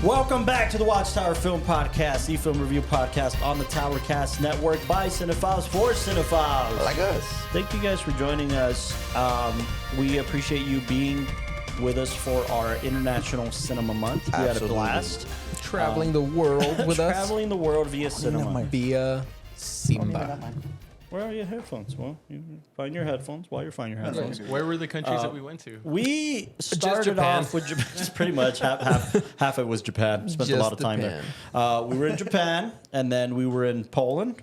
Welcome back to the WatchTower Film Podcast, the film review podcast on the Towercast Network by Cinephiles for Cinephiles. Like us. Thank you guys for joining us. We appreciate you being with us for our International Cinema Month. We had a blast. Traveling the world with us. Traveling the world via cinema. Via Simba. Where are your headphones? Well, you find your headphones while you're finding your headphones. Where were the countries that we went to? We started off with Japan. Just pretty much half it was Japan. Spent a lot of time there. We were in Japan, and then we were in Poland,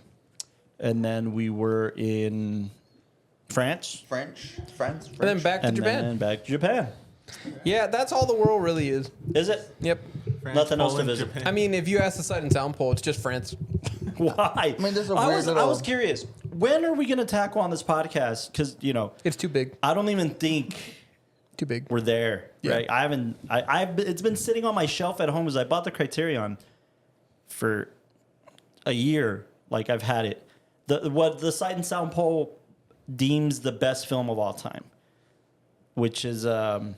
and then we were in France. French. And then back to Japan. And back to Japan. Yeah, that's all the world really is. Is it? Yep. France, Nothing else to Poland, visit. Japan. I mean, if you ask the Sight and Sound poll, it's just France. Why? I mean, there's a I weird was little- curious. When are we going to tackle on this podcast? Because, It's too big. I don't even think Too big. we're there, Yeah. right? It's been sitting on my shelf at home as I bought the Criterion for a year. Like, I've had it. What the Sight and Sound poll deems the best film of all time, which is, I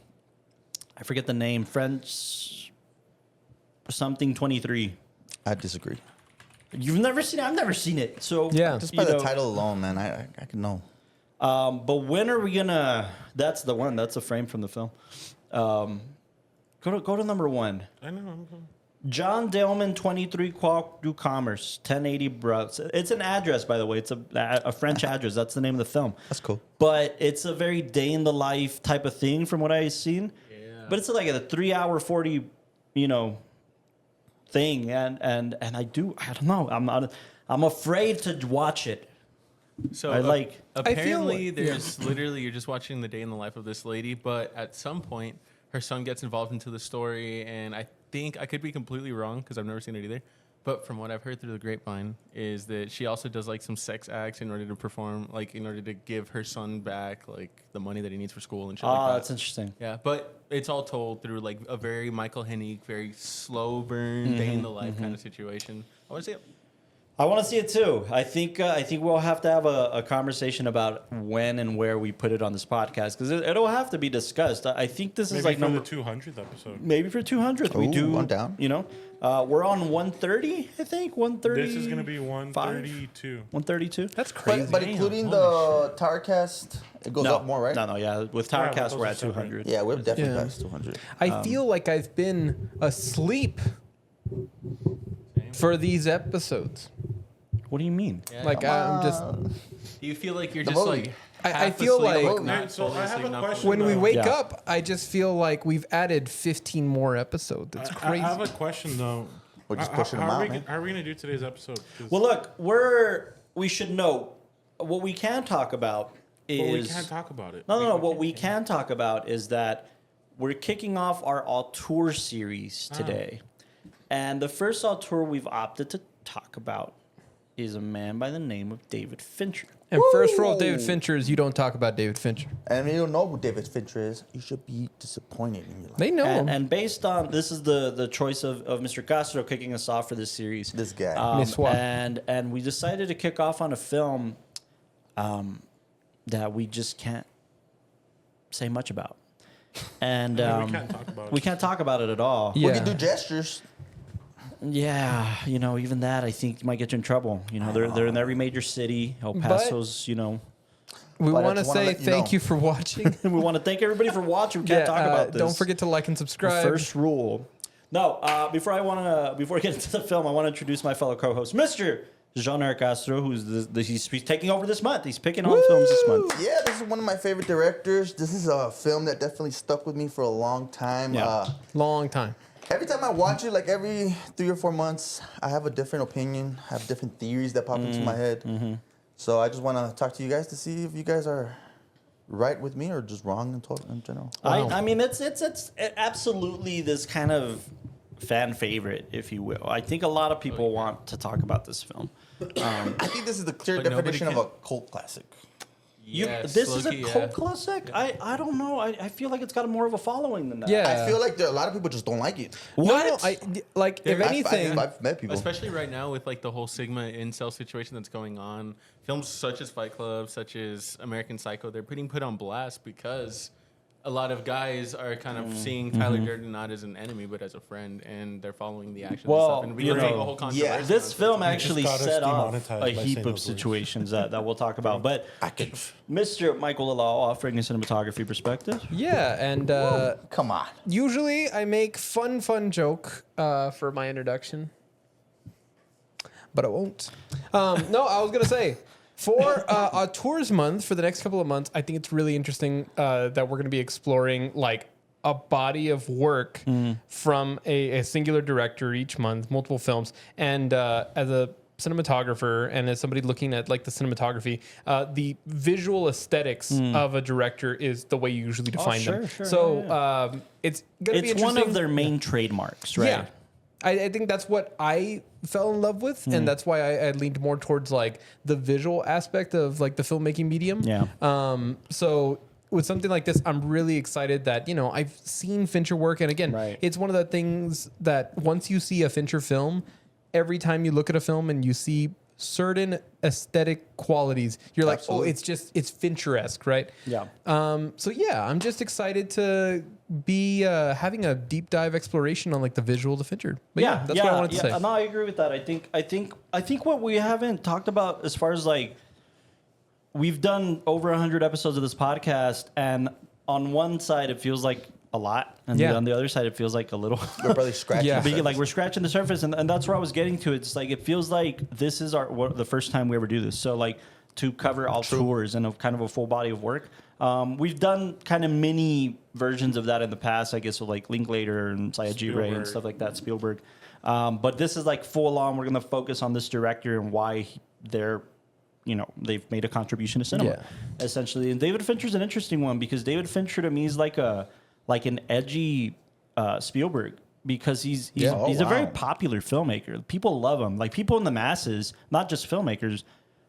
forget the name, French something 23. I disagree. You've never seen it? I've never seen it. So Yeah. Just by the title alone, man, I can know. But when are we gonna? That's the one. That's a frame from the film. Go to number one. I know. I'm going. John Daleman, 23 Quai du Commerce, 1080 Browse. It's an address, by the way. It's a French address. That's the name of the film. That's cool. But it's a very day in the life type of thing, from what I've seen. Yeah. But it's like a 3-hour 40, thing, and I don't know. I'm afraid to watch it. So like- apparently there's literally you're just watching the day in the life of this lady, but at some point her son gets involved into the story, and I think I could be completely wrong because I've never seen it either. But from what I've heard through the grapevine is that she also does like some sex acts in order to perform, like in order to give her son back like the money that he needs for school and shit like that. That's interesting. Yeah, but it's all told through like a very Michael Hennig, very slow burn, day in the life kind of situation. I want to see it. I want to see it too. I think we'll have to have a conversation about when and where we put it on this podcast, because it'll have to be discussed. I think this is Maybe like for the 200th episode. maybe for 200th we Ooh, do. I'm down. We're on 130. I think 130. This is going to be 132. 132. That's crazy. But including the Towercast, it goes up more, right? No, yeah. With Yeah, Towercast, those we're are at separate. 200. Yeah, we're definitely Yeah. past 200. I feel like I've been asleep for these episodes. What do you mean? Yeah. Like, I'm just... Do you feel like you're The just movie. like I half feel asleep, like- but not Okay, so fully I have asleep, a not fully question. When we No. wake Yeah. up, I just feel like we've added 15 more episodes. It's I crazy. have a question, though. We're just pushing them how out, man. How are we going to do today's episode? 'Cause- Well, look, we should know what we can talk about is. but we can't talk about it. No. What we can talk about is that we're kicking off our Auteur Series today. And the first auteur we've opted to talk about is a man by the name of David Fincher. And first rule of David Fincher is you don't talk about David Fincher. And if you don't know who David Fincher is, you should be disappointed in your life. They know him. And based on, this is the choice of Mr. Castro kicking us off for this series. This guy. Miswa. And we decided to kick off on a film that we just can't say much about. And I mean, we can't talk about it. we can't talk about it at all. Yeah. We can do gestures. Yeah, even that I think might get you in trouble. They're in every major city. El Paso's, We But I want to just wanna say let you thank know. you for watching. we want to thank everybody for watching. We can't talk about this. Don't forget to like and The subscribe. first rule. No, before I get into the film, I want to introduce my fellow co-host, Mr. Jean-Eric Castro, who's he's taking over this month. He's picking on films this month. Yeah, this is one of my favorite directors. This is a film that definitely stuck with me for a long time. Yeah. Long time. Every time I watch it, like every 3 or 4 months, I have a different opinion. I have different theories that pop into my head. So I just want to talk to you guys to see if you guys are right with me or just wrong in general. I mean, it's absolutely this kind of fan favorite, if you will. I think a lot of people want to talk about this film. I think this is the clear But nobody definition of can- a cult classic. Yes, This is a low-key, cult classic? I don't know. I feel like it's got more of a following than that. Yeah. I feel like a lot of people just don't like it. No, if anything, I've met people. Especially right now with like the whole Sigma incel situation that's going on. Films such as Fight Club, such as American Psycho, they're being put on blast because a lot of guys are kind of seeing Tyler Durden not as an enemy, but as a friend, and they're following the actions Well, and stuff. And you we make know, a whole controversy. This film just actually got us set off demonetized a by heap saying of those words. situations that we'll talk about. But Mr. Michael Lalal offering a cinematography perspective. Yeah, and Come on. usually I make fun joke for my introduction, but I won't. No, I was gonna say for Auteur Month for the next couple of months, I think it's really interesting that we're gonna be exploring like a body of work from a singular director each month, multiple films, and as a cinematographer and as somebody looking at like the cinematography, the visual aesthetics of a director is the way you usually define them. sure, So it's gonna be It's interesting. one of their main trademarks, right? Yeah. I think that's what I fell in love with, and that's why I leaned more towards like the visual aspect of like the filmmaking medium. Yeah. So with something like this, I'm really excited that, you know, I've seen Fincher work, and again, Right. it's one of the things that once you see a Fincher film, every time you look at a film and you see certain aesthetic qualities, you're like, Absolutely. oh, it's Fincher-esque, right? Yeah. So yeah, I'm just excited to be having a deep dive exploration on like the visuals of Fincher. But yeah, that's what I wanted to say. No, I agree with that. I think what we haven't talked about as far as like we've done over 100 episodes of this podcast, and on one side it feels like a lot, and Yeah. on the other side it feels like a little. We're barely scratching. Yeah. the surface. Like we're scratching the surface, and that's where I was getting to. It's like it feels like this is the first time we ever do this. So like to cover all tours and a kind of a full body of work. We've done kind of mini versions of that in the past, I guess, with like Linklater and Sayaji Ray and Spielberg. stuff like that, Spielberg. But this is like full on. We're going to focus on this director and why they've made a contribution to cinema, essentially. And David Fincher's an interesting one because David Fincher to me is like an edgy Spielberg, because he's Oh, a very wow. popular filmmaker. People love him. Like people in the masses, not just filmmakers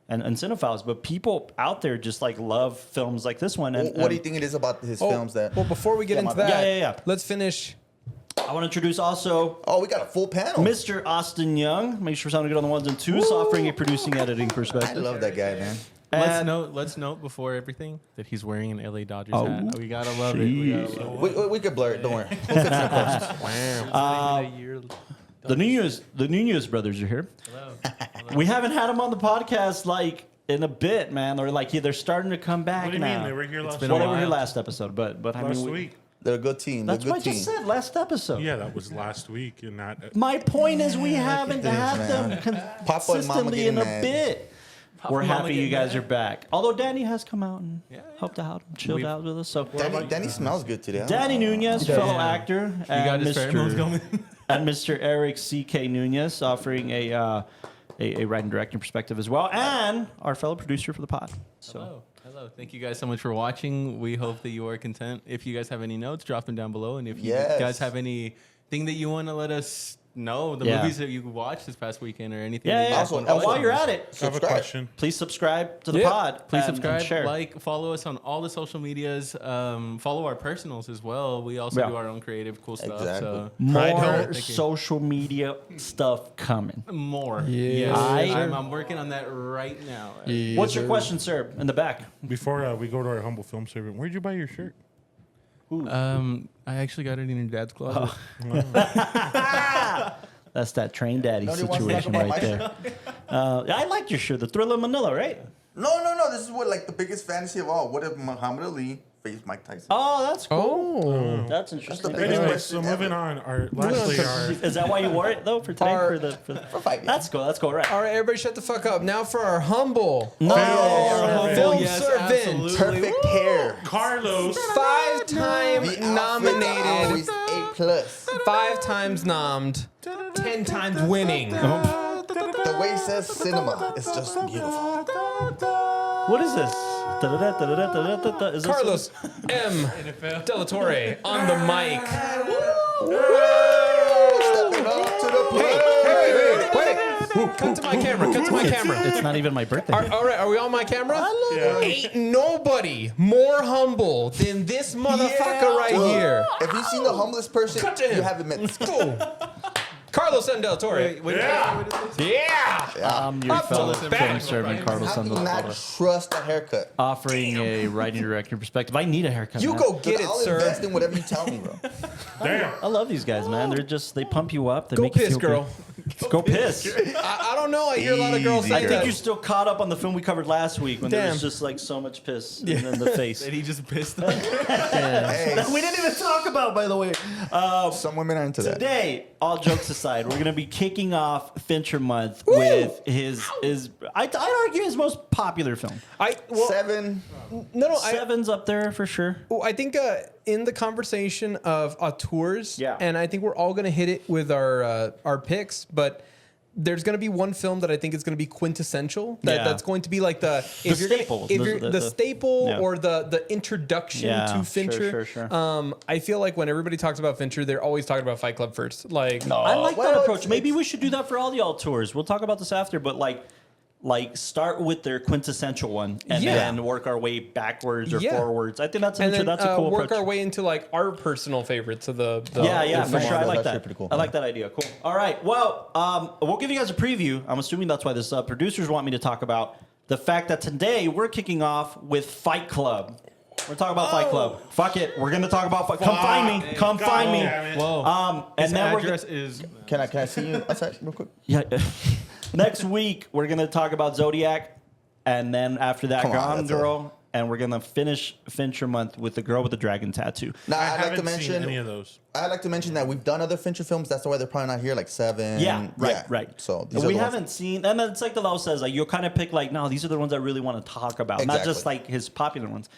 and cinephiles, but people out there just like love films like this one. And What do you think it is about his films that? Well, before we get Yeah, into my that, bad. Yeah. let's finish. I want to introduce also Oh, we got a full panel. Mr. Austin Young. Make sure we're sounding good on the ones and twos, offering a producing editing I perspective. love that guy, man. Let's note before everything that he's wearing an LA Dodgers Oh, hat. We gotta love it. We gotta love it. We could blur it. Don't worry. We'll fix it in post. The Nunez brothers are here. Hello. We haven't had them on the podcast like in a bit, man. Or like they're starting to come back What do you now. mean? They were here last been Well, a they were here while. last episode, but I last mean, week. They're a good team. They're that's a what I good team. just said last episode. Yeah, that was last week, and not. My point is we haven't it is, had them man. Papa and Mama consistently in getting a mad. bit. We're and Mama happy you getting guys mad. are back. Although Danny has come out and helped out, chilled We've- out with us. So Danny smells good today. Danny Nunez, fellow actor, You got and his pheromones going. and Mr. Eric C.K. Nunez offering a writing directing perspective as well, and our fellow producer for the pod. So Hello. Thank you guys so much for watching. We hope that you are content. If you guys have any notes, drop them down below. And if you Yes. guys have anything that you want to let us know, the Yeah. movies that you watched this past weekend or anything. yeah, that you yeah. Also, And while you're at it, I have a Subscribe. question. please subscribe to the Yeah. pod. Please and subscribe, share. like, follow us on all the social medias. Follow our personals as well. We also Yeah. do our own creative, cool stuff. Exactly. So More Thank you. social media stuff coming. more. Yeah. Yes. I- I'm working on that right now. What's your question, sir? In the back. Before we go to our humble film servant, where'd you buy your shirt? I actually got it in your dad's closet. That's that train daddy Nobody wants to talk situation about right my there. I like your shirt, the Thriller Manila, right? No. This is what like the biggest fantasy of all. What if Muhammad Ali faced Mike Tyson? Oh, that's cool. Oh, That's interesting. the biggest Anyway, question so moving ever. on. Is that why you wore it though for today? Our- for 5 years. That's cool. That's cool. Right. all right, everybody, shut the fuck up. Now for our humble No. film Yes, servant, absolutely. Perfect hair. Carlos. 5-time The nominated, outfits are always A+. 5 times nommed, 10 times winning. The way he says cinema is just beautiful. What is this? Da-da-da-da-da-da-da-da. Is this Carlos M. Delatore on the mic. Stepping up to the plate. Wait. Cut to my camera. Cut to my camera. It's not even my birthday. All right, are we on my camera? Yeah. Ain't nobody more humble than this motherfucker right here. If you've seen the humblest person, Cut to him. you haven't met this guy. Boom. Carlos Del Toro. Yeah. Your Up to fellow the film back. servant, Carlos How do you not Sanders, trust a haircut? offering a writing director perspective. I need a haircut. You man. go get it, I'll sir. invest in whatever you tell me, bro. Damn. I love these guys, man. They pump you up. They Go make you piss, feel girl. good. Go piss. I don't know. I hear a lot of girls Easy, say I that. think you're still caught up on the film we covered last week when there Damn. was just like so much piss in the face. That he just pissed on. Hey, That we didn't even talk about, by the way. some women are into that. Today, all jokes aside, we're going to be kicking off Fincher Month with his I'd argue his most popular film. Seven. No, Seven's up there for sure. I think in the conversation of auteurs, Yeah. and I think we're all going to hit it with our picks, but there's going to be one film that I think is going to be quintessential. That's going to be like the staple. the staple Yeah. or the introduction Yeah, to Fincher. sure. I feel like when everybody talks about Fincher, they're always talking about Fight Club first. Like, I like that well, approach. Maybe we should do that for all the auteurs. We'll talk about this after, but like start with their quintessential one and Yeah. then work our way backwards or Yeah. forwards. I think that's and then that's a cool work approach. our way into like our personal favorites of the Yeah, the for film. sure. I like That's that. pretty cool. I like that idea. Cool. All right. Well, we'll give you guys a preview. I'm assuming that's why this producers want me to talk about the fact that today we're kicking off with Fight Club. We're talking about Fight Club. Fuck it. We're gonna talk about Fight. Come find me. Come find me. Whoa. And His then we're address is. Can I see you outside real quick? yeah. Next week we're gonna talk about Zodiac, and then after that, Come on, Gone that's Girl, and we're gonna finish Fincher Month with the girl with the dragon tattoo. Now, I I'd like to haven't seen any mention. of those. I'd like to mention that we've done other Fincher films. That's why they're probably not here, like Seven. Yeah, right. So these are we the ones- haven't seen, and it's like the law says, like you'll kind of pick like, no, these are the ones I really want to talk about, not just Exactly. like his popular ones.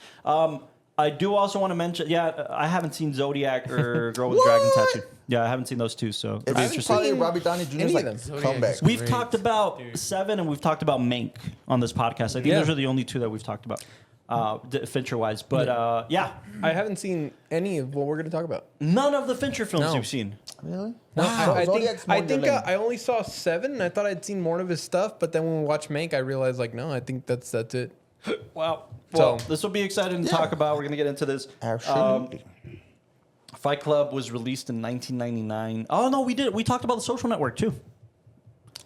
I do also want to mention, I haven't seen Zodiac or Girl with the Dragon Tattoo. Yeah, I haven't seen those two, so it'll be It's interesting. probably Robbie Downey Jr.'s any like of them. comeback. We've Great. talked about Seven and we've talked about Mank on this podcast. I think Yeah. those are the only two that we've talked about, Fincher wise. But yeah, I haven't seen any of what we're going to talk about. none of the Fincher films No. you've seen. Really? No, Wow. I Zodiac's more think your lane. I only saw Seven, and I thought I'd seen more of his stuff. But then when we watched Mank, I realized like, no, I think that's it. Wow. So- Well, this will be exciting to talk about. We're going to get into this. Absolutely. Fight Club was released in 1999. Oh, no, we did. We talked about The Social Network, too.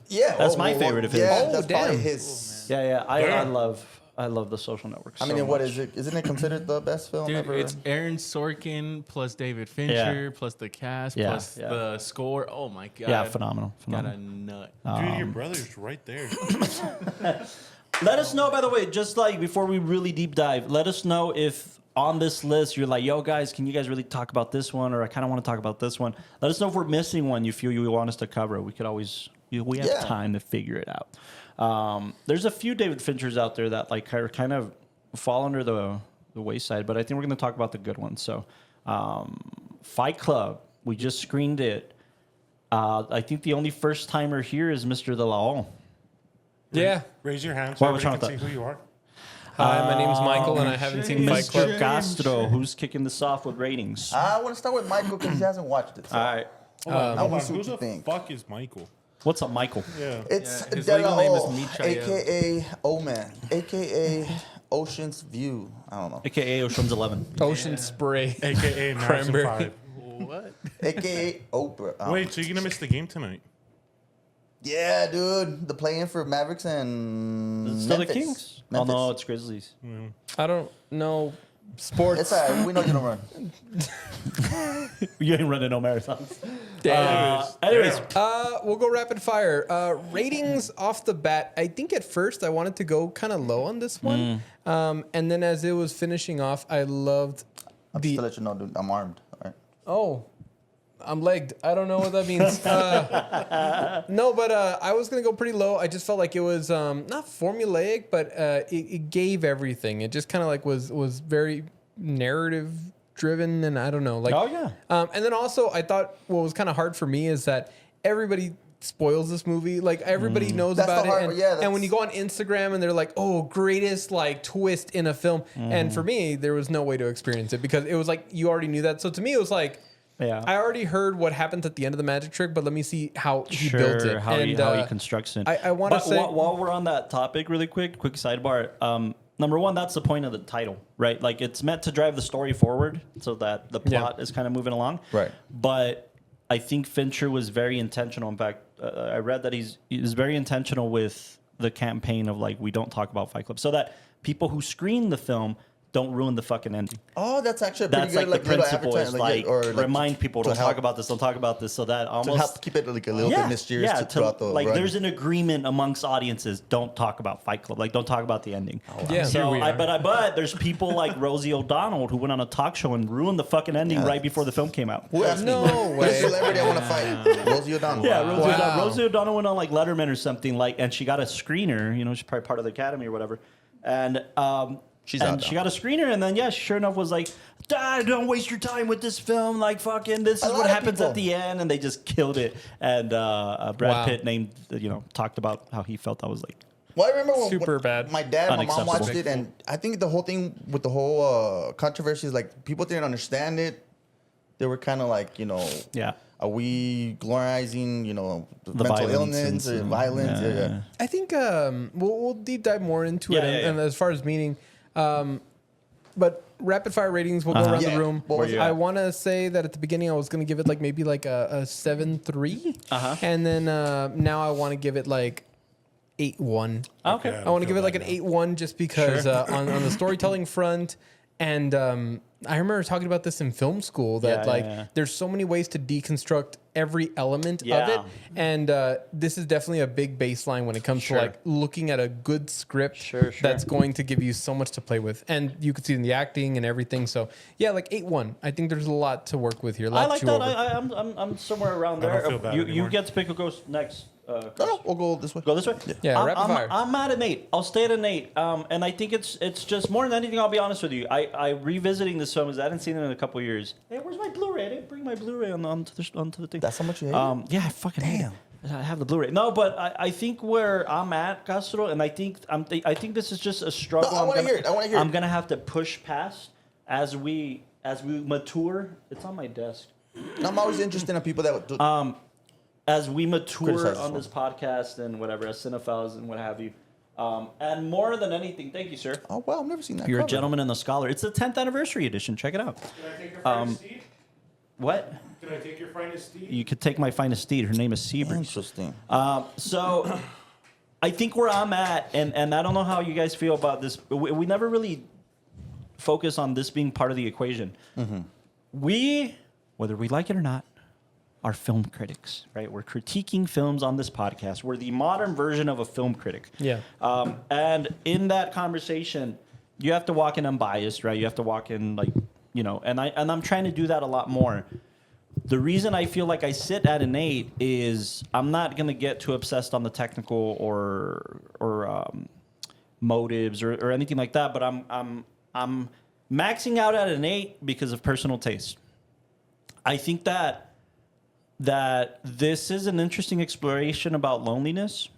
Yeah, That's my favorite of his. Yeah, Oh, that's probably damn. his. Yeah. I love The Social Network I mean, so what much. is it? Isn't it considered the best film Dude, ever? it's Aaron Sorkin plus David Fincher plus the cast Yeah, plus yeah. the score. Oh my god! Yeah, phenomenal. Got a Phenomenal. nut. Dude, your brother's right there. Let us know, by the way, just like before we really deep dive, let us know if on this list you're like, yo, guys, can you guys really talk about this one? Or I kind of want to talk about this one. Let us know if we're missing one you feel you want us to cover. We could always, we have Yeah. time to figure it out. There's a few David Finchers out there that like are kind of fall under the wayside, but I think we're going to talk about the good ones. So Fight Club, we just screened it. I think the only first timer here is Mr. De La Hall. Yeah. Raise your hand Why so was everybody wrong can with see who you are. Hi, my name's Michael, and I haven't seen Fight Mr. Club. Castro, who's kicking this off with ratings? I want to start with Michael because he hasn't watched it. So. All right. Hold on, I wanna hold see on. what Who you the think. fuck is Michael? What's up, Michael? Yeah. It's Yeah, his De La legal name is Hole, Michael. a.k.a. O-Man, a.k.a. Ocean's View. I don't know. AKA Ocean's 11. Ocean Spray. AKA Madison Cranberry. 5. What? a.k.a. Oprah. Wait, so you're going to miss the game tonight? Yeah, dude. The play-in for Mavericks and Is it still Memphis. the Kings? Oh, Memphis. no, it's Grizzlies. I don't know sports. It's all right. We know you don't run. You ain't running no marathons. Damn. Anyways, We'll go rapid fire. Ratings off the bat. I think at first I wanted to go kind of low on this one, and then as it was finishing off, I loved Just the. to let you know, dude, I'm armed. All right. Oh, I'm legged. I don't know what that means. No, but I was gonna go pretty low. I just felt like it was not formulaic, but it gave everything. It just kind of like was very narrative driven, and I don't know. Like, Oh, yeah. And then also, I thought what was kind of hard for me is that everybody spoils this movie. Like everybody knows That's about the hard- it, and, yeah, and when that's- you go on Instagram and they're like, "Oh, greatest like twist in a film," and for me, there was no way to experience it because it was like you already knew that. So to me, it was like. yeah. I already heard what happens at the end of the magic trick, but let me see how he built it. How he constructs it. I wanna But say- while we're on that topic, really quick sidebar. Number one, that's the point of the title, right? Like it's meant to drive the story forward so that the plot is kind of moving along. Right. But I think Fincher was very intentional. In fact, I read that he was very intentional with the campaign of like, we don't talk about Fight Club, so that people who screen the film don't ruin the fucking ending. Oh, that's actually a pretty That's good like the little principle is advertising, like, remind people, to don't talk help- about this, don't talk about this, so that to almost help keep it like a little bit mysterious throughout the like run. there's an agreement amongst audiences, don't talk about Fight Club, like don't talk about the ending. Yeah. So Here we are. but there's people like Rosie O'Donnell who went on a talk show and ruined the fucking ending right before the film came out. Who asked me? No What way. celebrity I want to fight? Rosie O'Donnell. Yeah, Rosie, Wow. O'Donnell. Rosie O'Donnell went on like Letterman or something like, and she got a screener. You know, she's probably part of the Academy or whatever. And She's out she now. got a screener, and then sure enough, was like, don't waste your time with this film. Like fucking, this A is lot what of happens people- at the end, and they just killed it. And Brad Wow. Pitt talked about how he felt that was like. Well, I remember when Super bad. my dad, my mom watched Unacceptable. it, and I think the whole thing with the whole controversy is like people didn't understand it. They were kind of like, Yeah. are we glorifying, the mental violence illness and or violence? Yeah. I think we'll deep dive more into it, Yeah, yeah, and as far as meaning, but rapid fire ratings, we'll go around Yeah. the room. What was it? I want to say that at the beginning I was going to give it like maybe like a 7.3, and then now I want to give it like 8.1. Okay. I want to give it like an 8.1 just because on the storytelling front. And I remember talking about this in film school that there's so many ways to deconstruct every element of Yeah. it. And this is definitely a big baseline when it comes to like looking at a good script Sure. that's going to give you so much to play with. And you could see in the acting and everything. So yeah, like 8.1. I think there's a lot to work with here. a lot I to like chew that. over. I'm somewhere around I don't there. feel bad You anymore. get to pick who goes next. Chris. No, we'll go this way. Go this way. Yeah, rapid fire. I'm at an 8. I'll stay at an 8. And I think it's just more than anything. I'll be honest with you. I revisiting this film because I hadn't seen it in a couple of years. Hey, where's my Blu-ray? I didn't bring my Blu-ray onto the thing. That's how much you hate it? Yeah, I fucking hate it. I have the Blu-ray. No, but I think where I'm at, Castro, and I think this is just a struggle. No, I wanna hear it. I wanna hear it. I'm gonna have to push past as we mature. It's on my desk. And I'm always interested in people that do. As we mature Criticize on this podcast and whatever, as cinephiles and what have you. And more than anything, thank you, sir. Oh, wow, I've never seen that. You're a cover. gentleman and a scholar. It's the 10th anniversary edition. Check it out. Can I take your finest steed? What? Can I take your finest steed? You could take my finest steed. Her name is Seabreeze. Interesting. So I think where I'm at, and I don't know how you guys feel about this, but we never really focus on this being part of the equation. We, whether we like it or not, are film critics, right? We're critiquing films on this podcast. We're the modern version of a film critic. Yeah. And in that conversation, you have to walk in unbiased, right? You have to walk in and I'm trying to do that a lot more. The reason I feel like I sit at an 8 is I'm not going to get too obsessed on the technical or motives or anything like that, but I'm maxing out at an 8 because of personal taste. I think that this is an interesting exploration about loneliness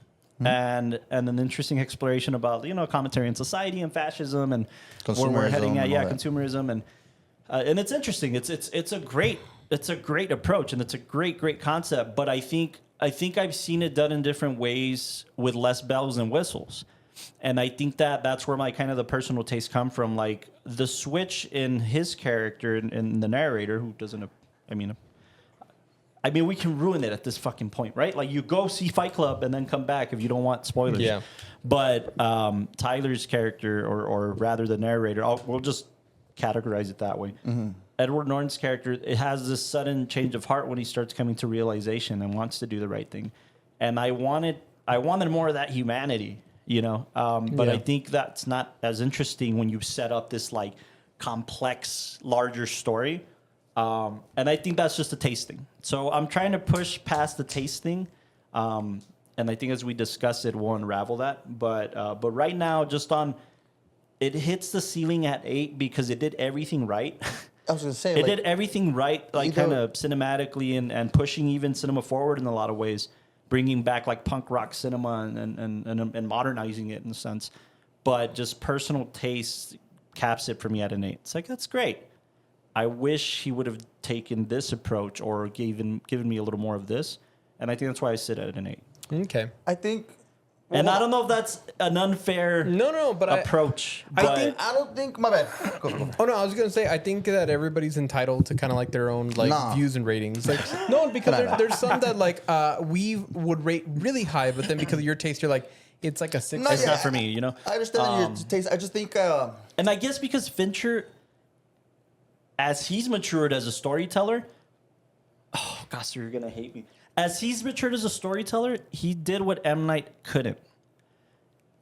and an interesting exploration about commentary on society and fascism and where we're heading at. Consumerism and Yeah, all that. consumerism and it's interesting. It's a great approach and it's a great concept. But I think I've seen it done in different ways with less bells and whistles. And I think that's where my kind of the personal taste come from. Like the switch in his character in the narrator who doesn't. I mean, we can ruin it at this fucking point, right? Like, you go see Fight Club and then come back if you don't want spoilers. Yeah. But Tyler's character, or rather the narrator, we'll just categorize it that way. Edward Norton's character, it has this sudden change of heart when he starts coming to realization and wants to do the right thing. And I wanted more of that humanity, But I think that's not as interesting when you set up this like complex, larger story. And I think that's just a tasting. So I'm trying to push past the tasting. And I think as we discuss it, we'll unravel that. But right now, it hits the ceiling at 8 because it did everything right. I was going to say, It did everything right, like either- kind of cinematically and pushing even cinema forward in a lot of ways, bringing back like punk rock cinema and modernizing it in a sense. But just personal taste caps it for me at an 8. It's like, that's great. I wish he would have taken this approach or given me a little more of this. And I think that's why I sit at an 8. Okay. I think And I don't know if that's an unfair No, but approach. I but think- I don't think. My bad. Go. Oh no, I was gonna say I think that everybody's entitled to kind of like their own like Nah. views and ratings. Like no, because there's some that like we would rate really high, but then because of your taste, you're like it's like a 6. No, it's yeah, not for me, you know? I understand your taste. I just think. And I guess because Fincher, as he's matured as a storyteller, oh, gosh, you're going to hate me. As he's matured as a storyteller, he did what M. Night couldn't.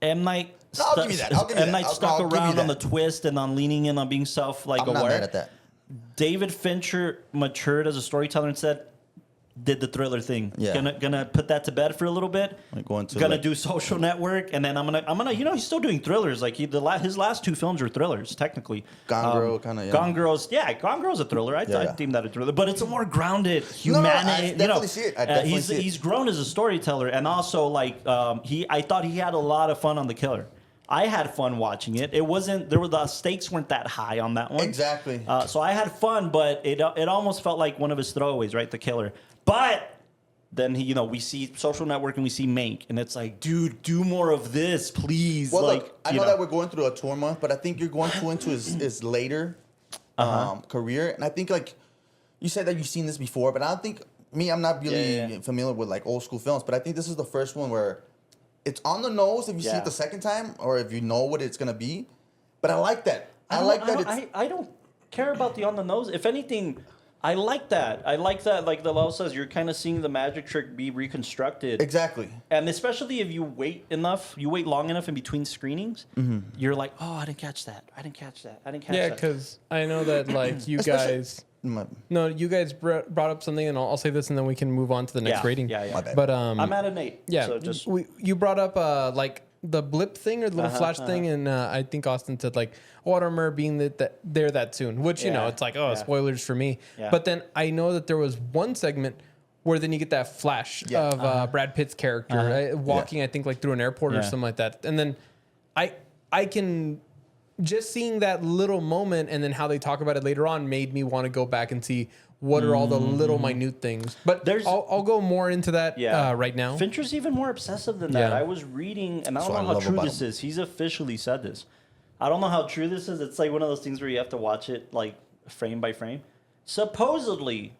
M. Night, I'll give you that. I'll give you M. that. Night I'll stuck give you around on the that. twist and on leaning in on being I'm not aware. mad at that. David Fincher matured as a storyteller and said, did the thriller thing. Yeah. Gonna put that to bed for a little bit. Like going to gonna like- do Social Network, and then I'm gonna you know, he's still doing thrillers. Like his last 2 films were thrillers technically. Gone Girl kinda, yeah. Gone Girl's a thriller. I Yeah. deem that a thriller, but it's a more grounded I humanity. definitely see it. I definitely see it. He's grown as a storyteller, and also like I thought he had a lot of fun on The Killer. I had fun watching it. It wasn't the stakes weren't that high on that one. Exactly. So I had fun, but it almost felt like one of his throwaways, right? The Killer. But then we see Social Network and we see Mank, and it's like, dude, do more of this, please. Well, like, look, I know that we're going through a tour month, but I think you're going into his later career, and I think like you said that you've seen this before, but I don't think I'm not really familiar with like old school films, but I think this is the first one where it's on the nose if you see it the second time or if you know what it's gonna be. But I like that. I don't care about the on the nose. If anything, I like that. Like the law says, you're kind of seeing the magic trick be reconstructed. Exactly. And especially if you wait long enough in between screenings, you're like, oh, I didn't catch that. Yeah, because I know that like you guys. No, you guys brought up something, and I'll say this, and then we can move on to the next rating. Yeah. My bad. But I'm at an 8. yeah, So just you brought up like the blip thing or the little flash thing, and I think Austin said like, "Oh, I don't remember being there that soon," which you know it's like, oh, spoilers for me. Yeah. But then I know that there was one segment where then you get that flash of Brad Pitt's character walking, I think like through an airport or something like that, and then I can. Just seeing that little moment and then how they talk about it later on made me want to go back and see what are all the little minute things. But I'll go more into that right now. Fincher's even more obsessive than that. Yeah. I was reading, and I That's don't what know I how love true about this is. He's officially said this. I don't know how true this is. It's like one of those things where you have to watch it like frame by frame. Supposedly,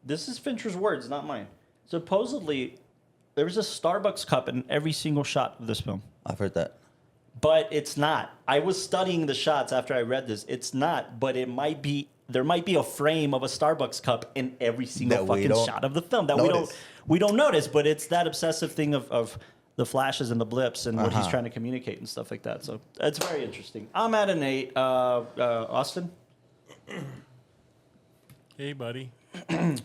this is Fincher's words, not mine. Supposedly, there was a Starbucks cup in every single shot of this film. I've heard that. But it's not. I was studying the shots after I read this. It's not, but it might be. There might be a frame of a Starbucks cup in every single That we fucking don't shot of the film that notice. we don't notice. But it's that obsessive thing of the flashes and the blips and what he's trying to communicate and stuff like that. So it's very interesting. I'm at an 8. Austin. Hey, buddy.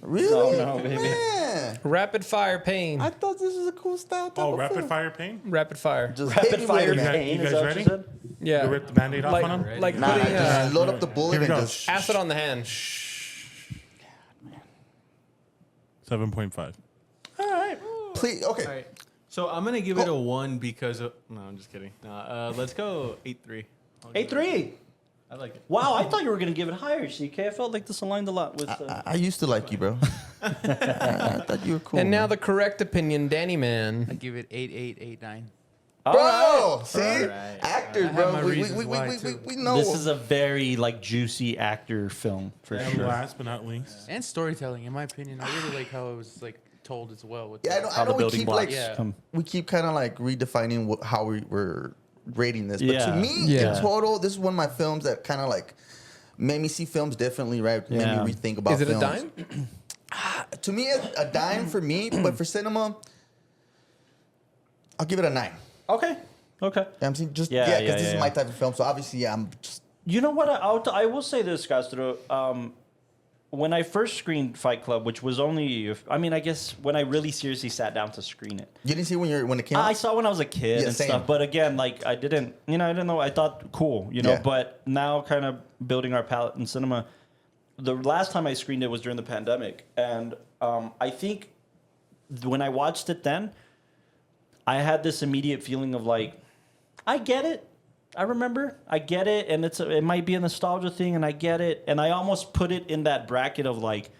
Really? No, baby. Man. Rapid fire pain. I thought this was a cool style. type Oh, of rapid film. fire pain? Rapid fire. Just hit Rapid me fire with it, man. pain. You Is guys that what ready? you said? Yeah. You rip the Band-Aid off on him? Like Nah, putting just load up the bullet Here we and go. just. acid on the hand. 7.5. All right. Please. Okay. All right. So I'm gonna give it a 1 because of, no, I'm just kidding. Let's go 8.3. 8.3. I like it. Wow, I thought you were gonna give it higher, CK. I felt like this aligned a lot with. I used to like you, bro. I thought you were cool. And now man. the correct opinion, Danny I Man. give it 8.8, 8.9. Bro, see, right. actors, I have my bro. reasons why, too. We know. This is a very like juicy actor film for And sure. last but not least, And storytelling, in my opinion, I really like how it was like told as well. With Yeah, I the- know. How I the know. We building keep blocks like Yeah. come. we keep kind of like redefining how we're rating this. But Yeah. to me, Yeah. in total, this is one of my films that kind of like made me see films differently. Right? Yeah. Made me rethink about. Is it films. a dime? To me, a dime for me, but for cinema, I'll give it a 9. Okay. Okay. You know what I'm saying? Just Yeah, yeah, because yeah, this yeah, is my yeah. type of film. So obviously, I'm just You know what? I will say this, Castro. When I first screened Fight Club, which was only, I mean, I guess when I really seriously sat down to screen it. you didn't see when it came out. I saw when I was a kid Yeah, and same. stuff, but again, like I didn't know. I thought cool, Yeah. But now, kind of building our palette in cinema. The last time I screened it was during the pandemic, and I think when I watched it then, I had this immediate feeling of like, I get it. I remember, I get it, and it might be a nostalgia thing, and I get it, and I almost put it in that bracket of like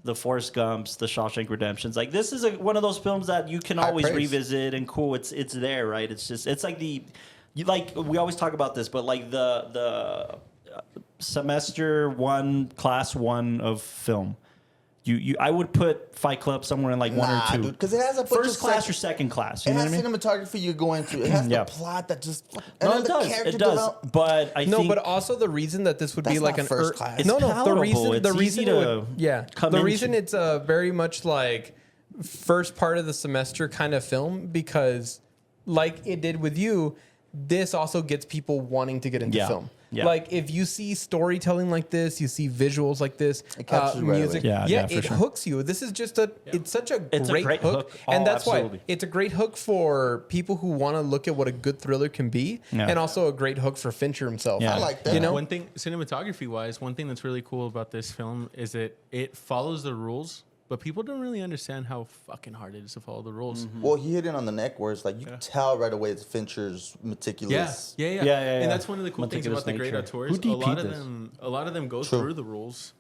the Forrest Gumps, the Shawshank Redemptions. Like this is one of those films that you can High always praise. revisit and cool. It's there, right? It's like like we always talk about this, but like the semester one, class one of film. I would put Fight Club somewhere in like one or two. Because it has a bunch First of class or second class. You It know has what I mean? cinematography you go into. It has Yeah. the plot that just. No, then it the does. character It does. develop- But I think but also the reason that this would be That's like not an first class. It's the palatable. reason It's easy it to would, come the reason into. it's very much like first part of the semester kind of film because like it did with you, this also gets people wanting to get into Yeah. film. Yeah. Like if you see storytelling like this, you see visuals like this, It captures you right music, away. Yeah, for it sure. hooks you. This is just it's such a It's a great, great hook. and Oh, that's absolutely. why it's a great hook for people who want to look at what a good thriller can be, Yeah. and also a great hook for Fincher himself. Yeah. I like that. You know? One thing, cinematography wise, one thing that's really cool about this film is that it follows the rules, but people don't really understand how fucking hard it is to follow the rules. Well, he hit it on the neck where it's like you can tell right away it's Fincher's Yeah, meticulous. Yeah. And that's one of the cool things Meticulous about the great nature. auteurs. Who A lot DP'd of this? a lot of them go True. through the rules,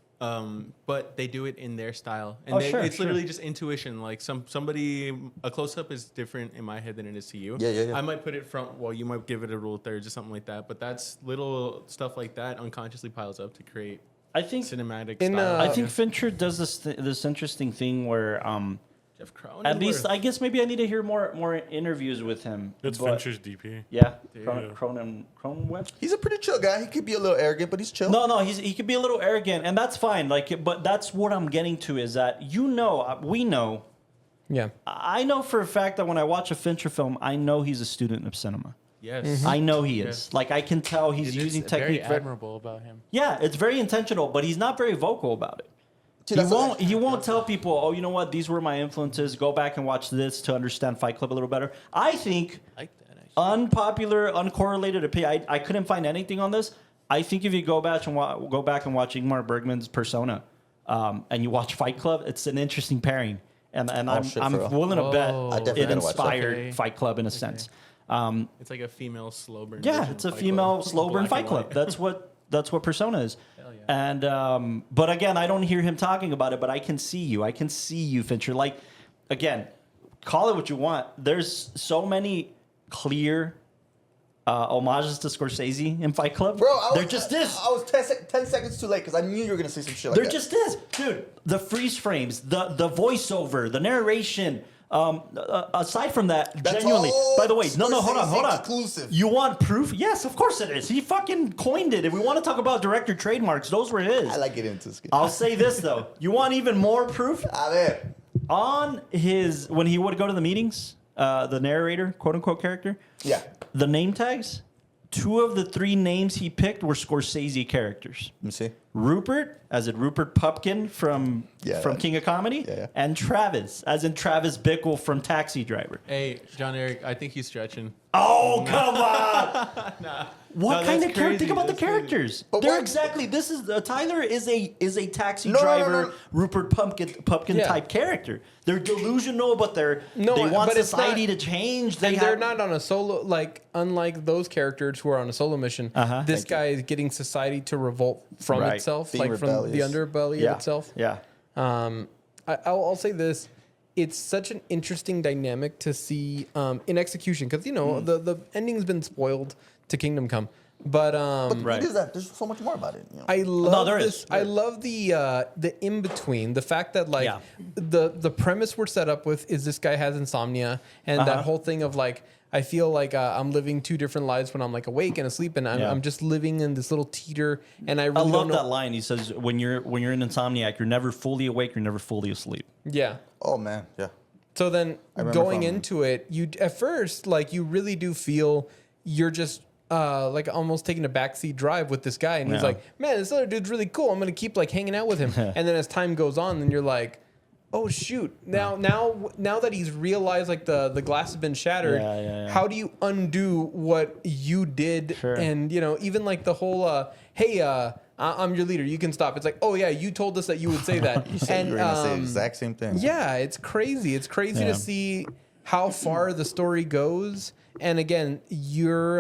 but they do it in their style, and Oh, sure, it's sure. literally just intuition. Like somebody, a close up is different in my head than it is to you. Yeah. I might put it front. Well, you might give it a rule of thirds or something like that. But that's little stuff like that unconsciously piles up to create I think cinematic In, style. I think Fincher does this interesting thing where Jeff Cronenberg. at least I guess maybe I need to hear more interviews with him. It's But- Fincher's DP. Yeah, Dude. Cronenweb. He's a pretty chill guy. He could be a little arrogant, but he's chill. No, he could be a little arrogant, and that's fine. Like, but that's what I'm getting to is that we know. Yeah. I know for a fact that when I watch a Fincher film, I know he's a student of cinema. Yes. I know he Yes. is. Like I can tell he's It's using very technique. admirable about him. Yeah, it's very intentional, but he's not very vocal about it. See, He that's what- won't. He won't tell people, "Oh, you know what? These were my influences. Go back and watch this to understand Fight Club a little better." I think I like that. Actually. unpopular, uncorrelated opinion. I couldn't find anything on this. I think if you go back and watch Ingmar Bergman's Persona, and you watch Fight Club, it's an interesting pairing, and I'm shit, I'm for real. willing to bet Oh. I definitely it gotta watch that. inspired Okay. Fight Club in a sense. It's like a female slow burn. Yeah, version it's of a Fight female Club. slow burn Black Fight and Club. white. That's what Persona is. Hell yeah. And but again, I don't hear him talking about it. But I can see you. I can see you, Fincher. Like again, call it what you want. There's so many clear homages to Scorsese in Fight Club. Bro, there just is. I was 10 seconds too late because I knew you were gonna say some shit like There that. just is, dude. The freeze frames, the voiceover, the narration. Aside from that, That's genuinely. all By the way, no, hold Scorsese on. exclusive. You want proof? Yes, of course it is. He fucking coined it. If we want to talk about director trademarks, those were his. I like getting into this. I'll say this though. You want even more proof? A ver. On his when he would go to the meetings, the narrator, quote unquote character, Yeah. the name tags. 2 of the 3 names he picked were Scorsese characters. Let me see. Rupert, as in Rupert Pupkin from Yeah. King of Comedy, Yeah. and Travis, as in Travis Bickle from Taxi Driver. Hey, John Eric, I think he's stretching. Oh, come on! What No, kind that's of character? Think crazy. about the That's crazy. characters. But They're what- exactly. This is Tyler is a taxi No, no, no, driver, no. Rupert Pupkin Yeah. type character. They're delusional, but they want but it's society not- to change. They're have- not on a solo, like, unlike those characters who are on a solo mission, this guy is getting society to revolt from Right. itself, Being like from the rebellious. underbelly yeah. of itself. Yeah. I'll say this. It's such an interesting dynamic to see in execution because, you know, the ending's been spoiled to Kingdom Come. But Right. It is that. There's so much more about it. You know? I love there this. is. I love the in between. The fact that like Yeah. the premise we're set up with is this guy has insomnia, and that whole thing of like I feel like I'm living 2 different lives when I'm like awake and asleep, and Yeah. I'm just living in this little teeter. And I I really love don't know. that line. He says, "When you're an insomniac, you're never fully awake. You're never fully asleep." Yeah. Oh man, yeah. So then remember going from- into it, you at first like you really do feel you're just like almost taking a backseat drive with this guy, and he's Yeah. like, "Man, this other dude's really cool. I'm gonna keep like hanging out with him." And then as time goes on, then you're like, "Oh shoot! Now that he's realized like the glass has been shattered, Yeah. how do you undo what you did?" Sure. And you know, even like the whole "Hey, I'm your leader. You can stop." It's like, "Oh yeah, you told us that you would say that." You said you were gonna say the exact same thing. Yeah, it's crazy. It's crazy Yeah. to see how far the story goes. And again, you're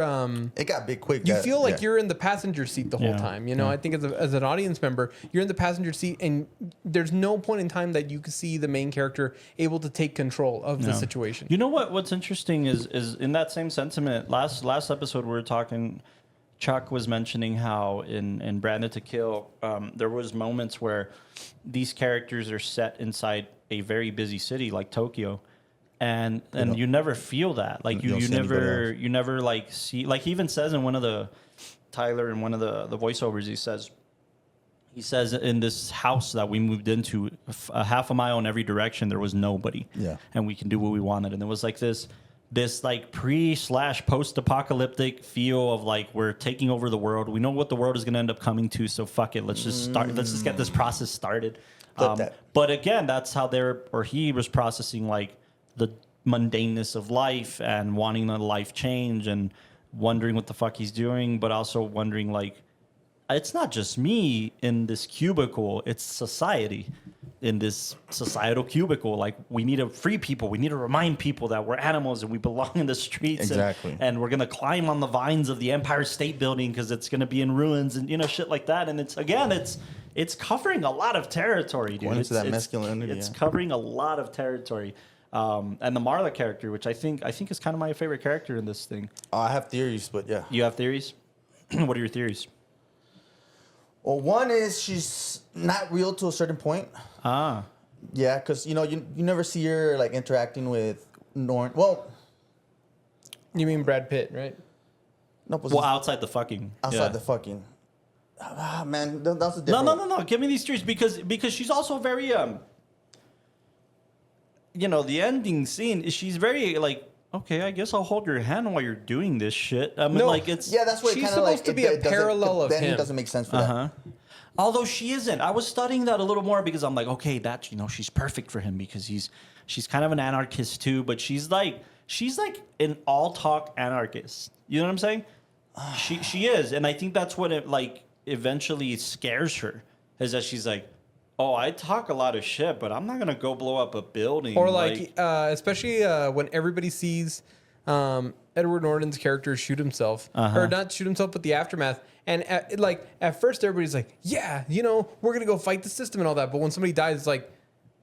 It got big quick. you feel like you're in the passenger seat the whole Yeah. time. You know, I think as an audience member, you're in the passenger seat, and there's no point in time that you can see the main character able to take control of the situation. You know what's interesting is in that same sentiment. Last episode we were talking. Chuck was mentioning how in Branded to Kill, there was moments where these characters are set inside a very busy city like Tokyo, and you never feel that. Like you never like see, like he even says in one of the Tyler in one of the voiceovers, he says in this house that we moved into, a half a mile in every direction there was nobody. Yeah. And we can do what we wanted, and it was like this like pre/post-apocalyptic feel of like we're taking over the world. We know what the world is going to end up coming to, so fuck it. Let's just start. Let's just get this process started. But again, that's how he was processing like the mundaneness of life and wanting a life change and wondering what the fuck he's doing, but also wondering like it's not just me in this cubicle, it's society in this societal cubicle. Like we need to free people. We need to remind people that we're animals and we belong in the streets. Exactly. And we're going to climb on the vines of the Empire State Building because it's going to be in ruins and, shit like that. And it's covering a lot of territory, dude. Going into that masculinity, It's yeah. covering a lot of territory. And the Marla character, which I think is kind of my favorite character in this thing. I have theories, but yeah. You have theories? What are your theories? Well, one is she's not real to a certain point. Ah. Yeah, because you never see her like interacting with Norn. Well, You mean Brad Pitt, right? no, but Well, outside the fucking. outside the fucking. Ah, man, that's a different. No. Give me these theories because she's also very the ending scene is she's very like, okay, I guess I'll hold your hand while you're doing this shit. I mean, No. like it's Yeah, that's what She's kind of like. supposed to be a parallel of then him. It doesn't make sense for that. Although she isn't. I was studying that a little more because I'm like, okay, that she's perfect for him because she's kind of an anarchist too, but she's like an all talk anarchist. You know what I'm saying? She is, and I think that's what it like eventually scares her is that she's like, oh, I talk a lot of shit, but I'm not gonna go blow up a building. Or like especially when everybody sees Edward Norton's character shoot himself, or not shoot himself, but the aftermath. And at first, everybody's like, yeah, we're gonna go fight the system and all that. But when somebody dies, it's like,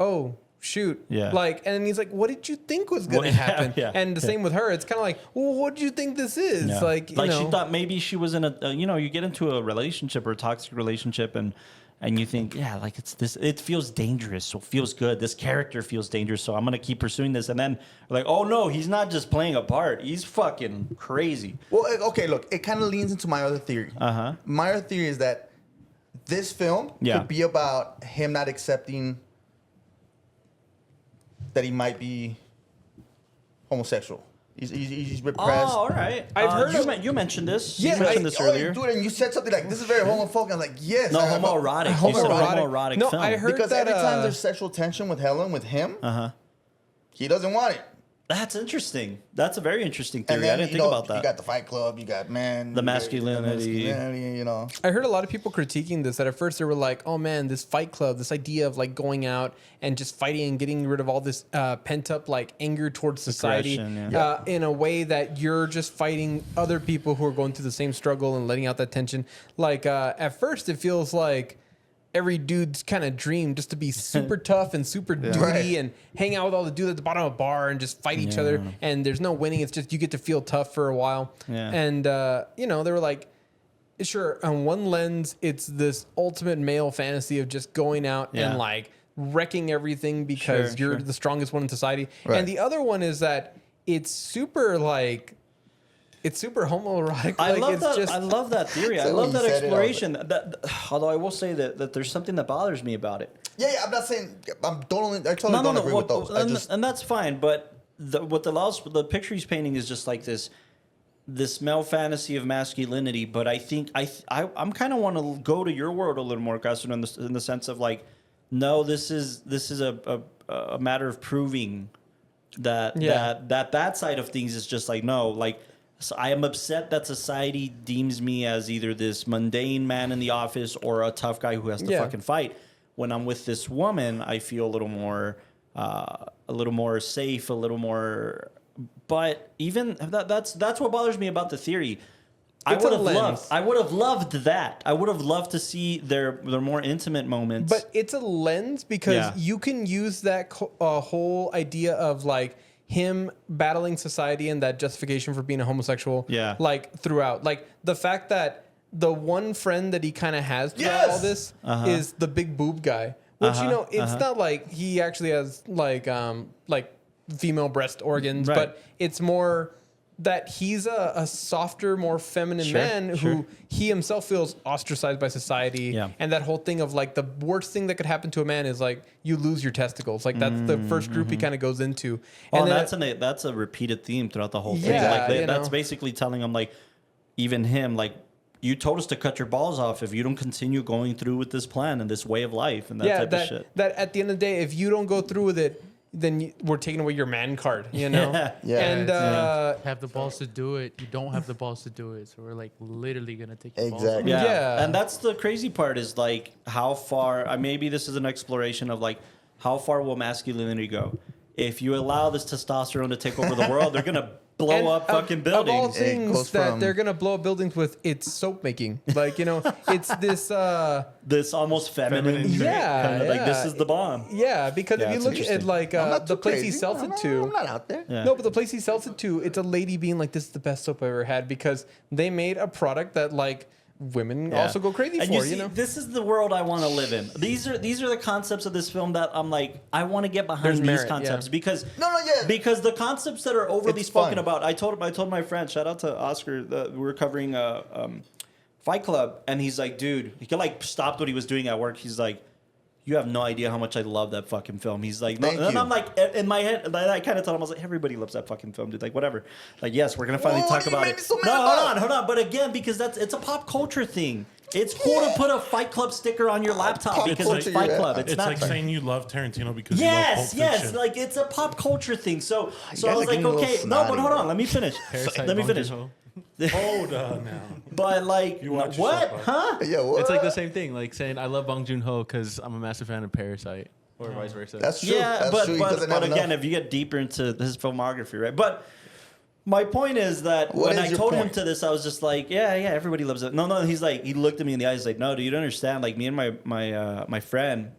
oh shoot, Yeah. Like, and he's like, what did you think was gonna happen? yeah, and the same with her. It's kind of like, well, what did you think this is? Yeah. Like, she thought maybe she was in you get into a relationship or a toxic relationship and you think, yeah, like it's this, it feels dangerous, so it feels good. This character feels dangerous, so I'm gonna keep pursuing this. And then like, oh no, he's not just playing a part; he's fucking crazy. Well, okay, look, it kind of leans into my other theory. My other theory is that this film could be about him not accepting that he might be homosexual. He's repressed. Oh, all right. I've heard you mentioned this. Yeah, you mentioned this earlier. Dude, and you said something like, "This is very homophobic." I'm like, "Yes." No, I have a- homoerotic. You said homoerotic No, film. I heard Because that every time there's sexual tension with Helen, with him, he doesn't want it. That's interesting. That's a very interesting And theory. then, I didn't you think know, about that. You got the Fight Club. You got man. The you got masculinity. I heard a lot of people critiquing this, that at first they were like, oh man, this Fight Club, this idea of like going out and just fighting and getting rid of all this pent up like anger towards society Aggression, in a way that you're just fighting other people who are going through the same struggle and letting out that tension. Like at first it feels like every dude's kind of dream just to be super tough and super duty Right. and hang out with all the dudes at the bottom of a bar and just fight each other. And there's no winning. It's just you get to feel tough for a while. Yeah. And, they were like, sure, on one lens, it's this ultimate male fantasy of just going out and like wrecking everything because you're the strongest one in society. Right. And the other one is that it's super like, it's super homoerotic. I Like, love it's that. just- I love that theory. I So love when that you said it, I was exploration. Although I will say that there's something that bothers me about it. Yeah, I'm not saying. I totally don't agree with those. And that's fine. But the picture he's painting is just like this male fantasy of masculinity. But I think I'm kind of want to go to your world a little more, Gaston, in the sense of like, no, this is a matter of proving that side of things is just like, no, like. So I am upset that society deems me as either this mundane man in the office or a tough guy who has to fucking fight. When I'm with this woman, I feel a little more a little more safe, a little more. But even that's what bothers me about the theory. I It's a would have lens. loved. I would have loved that. I would have loved to see their more intimate moments. But it's a lens because Yeah. you can use that whole idea of like him battling society and that justification for being a homosexual. Yeah. Like throughout, like the fact that the one friend that he kind of has throughout Yes! all this is the big boob guy, which you know it's not like he actually has like female breast organs, Right. but it's more that he's a softer, more feminine man who he himself feels ostracized by society. Yeah. And that whole thing of like the worst thing that could happen to a man is like you lose your testicles. Like that's the first group he kind of goes into. Oh, And and that's a repeated theme throughout the whole thing. Yeah, Like you that's know. basically telling him, like, even him, like, you told us to cut your balls off if you don't continue going through with this plan and this way of life and that type of shit. that at the end of the day, if you don't go through with it, then we're taking away your man card, you know? Yeah. And Have the balls to do it. You don't have the balls to do it. So we're like literally gonna take your balls off. Exactly. Yeah. And that's the crazy part is like how far, maybe this is an exploration of like how far will masculinity go? If you allow this testosterone to take over the world, they're going to blow and up fucking Of all buildings. It things goes that from- they're gonna blow up buildings with, it's soap making. Like, you know, it's this This almost feminine, Yeah, kind of like this yeah. is the bomb. yeah, because Yeah, if you it's look at interesting. like I'm not the too place he crazy. sells I'm it not- to. I'm not out there. Yeah. No, but the place he sells it to, it's a lady being like, "This is the best soap I've ever had," because they made a product that like women Yeah. also go crazy And for. see, You know, this is the world I want to live in. These are the concepts of this film that I'm like, I want to get behind There's these merit, concepts yeah. because Yeah. because the concepts that are overly It's spoken fun. about. I told my friend, shout out to Oscar, we were covering Fight Club, and he's like, dude, he like stopped what he was doing at work. He's like, you have no idea how much I love that fucking film. He's like, no, Thank and you. I'm like, in my head, I kind of told him, I was like, everybody loves that fucking film, dude. Like, whatever. Like, yes, we're gonna finally What talk do you about make it. me so mad No, about? hold on. But again, because it's a pop culture thing. It's cool to put a Fight Club sticker on your laptop Pop because it's culture, Fight yeah. Club. It's It's not like saying you love Tarantino because you love Pulp Yes, Fiction. like it's a pop culture thing. So guys I are was like, getting a little okay, no, but snotty. hold on, let me finish. Parasite, Let me Bong finish. Joon-ho. Hold on now. But like, You watch what? yourself, bud. Huh? Yeah, what? It's like the same thing, like saying I love Bong Joon-ho because I'm a massive fan of Parasite, or vice versa. That's true. Yeah, That's but true. He but, doesn't but have again, enough. if you get deeper into his filmography, right? But my point is that What when is I your told him point? to this, I was just like, yeah, everybody loves it. No, he's like, he looked at me in the eyes, like, no, dude, you don't understand. Like me and my friend,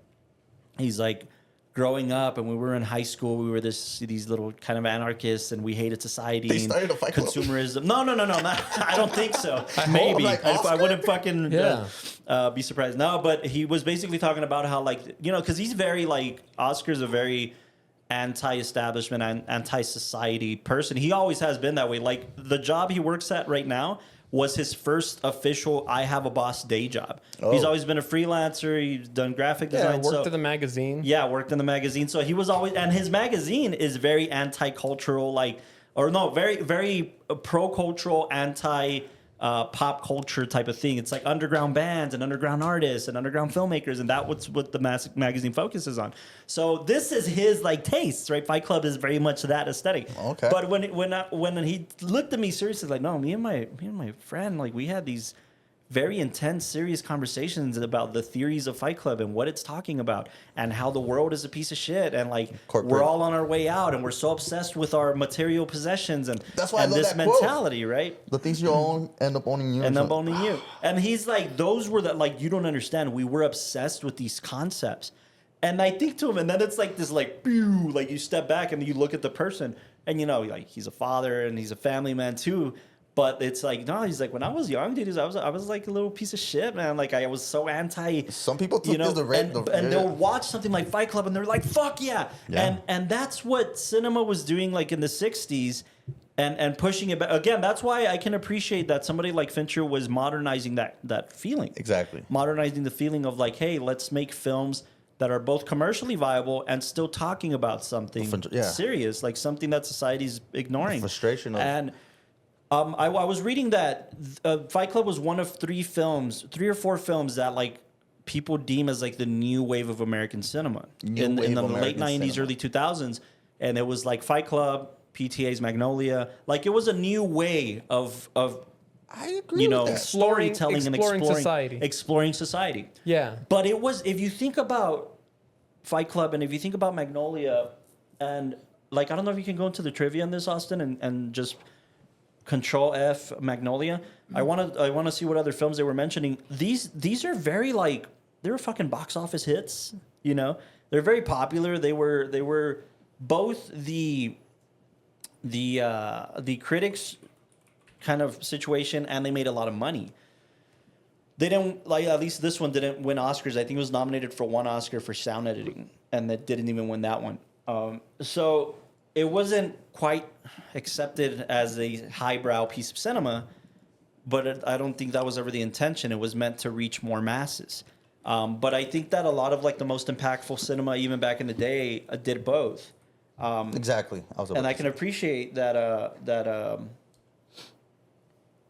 he's like, growing up, and when we were in high school, we were these little kind of anarchists, and we hated society They and started a Fight Club? consumerism. No, not, I don't think so. Maybe like I Oscar? wouldn't fucking Yeah. be surprised. No, but he was basically talking about how, like, you know, because he's very like Oscar's a very anti-establishment and anti-society person. He always has been that way. Like the job he works at right now was his first official I have a boss day job. Oh. He's always been a freelancer. He's done graphic yeah, design. worked so, at the magazine. yeah, worked in the magazine. So he was always, and his magazine is very anti-cultural, like, or no, very pro-cultural, pop culture type of thing. It's like underground bands and underground artists and underground filmmakers, and that's what the magazine focuses on. So this is his like tastes, right? Fight Club is very much that aesthetic. Okay. But when he looked at me seriously, like, no, me and my friend, like, we had these very intense, serious conversations about the theories of Fight Club and what it's talking about and how the world is a piece of shit and like Corporate. we're all on our way out and we're so obsessed with our material possessions and That's why I and love this that quote. mentality, right? The things you own end up owning you. And or I'm something. owning you. And he's like, those were that, like, you don't understand. We were obsessed with these concepts. And I think to him, and then it's like this, like, pew, like you step back and you look at the person, and you know, like, he's a father and he's a family man too. But it's like, no, he's like, when I was young, dude, I was like a little piece of shit, man. Like, I was so anti. Some people took You know, this the red. and they'll watch something like Fight Club and they're like, fuck yeah. Yeah. And that's what cinema was doing, like, in the 60s. And pushing it back. Again, that's why I can appreciate that somebody like Fincher was modernizing that feeling. Exactly. Modernizing the feeling of like, hey, let's make films that are both commercially viable and still talking about something Yeah. serious, like something that society's ignoring. frustration of- And I was reading that Fight Club was one of three or four films that like people deem as like the new wave of American cinema in the wave of late American 90s, cinema. early 2000s. And it was like Fight Club, PTA's Magnolia. Like it was a new way of I agree you know, with that. storytelling and Exploring society. exploring society. Yeah. But it was, if you think about Fight Club, and if you think about Magnolia, and like I don't know if you can go into the trivia in this, Austin, and just Control F Magnolia. I wanna see what other films they were mentioning. These are very like they were fucking box office hits. You know, they're very popular. They were both the critics kind of situation, and they made a lot of money. They didn't like at least this one didn't win Oscars. I think it was nominated for one Oscar for sound editing, and that didn't even win that one. So it wasn't quite accepted as a highbrow piece of cinema, but I don't think that was ever the intention. It was meant to reach more masses. But I think that a lot of like the most impactful cinema, even back in the day, did both. Exactly. I can appreciate that.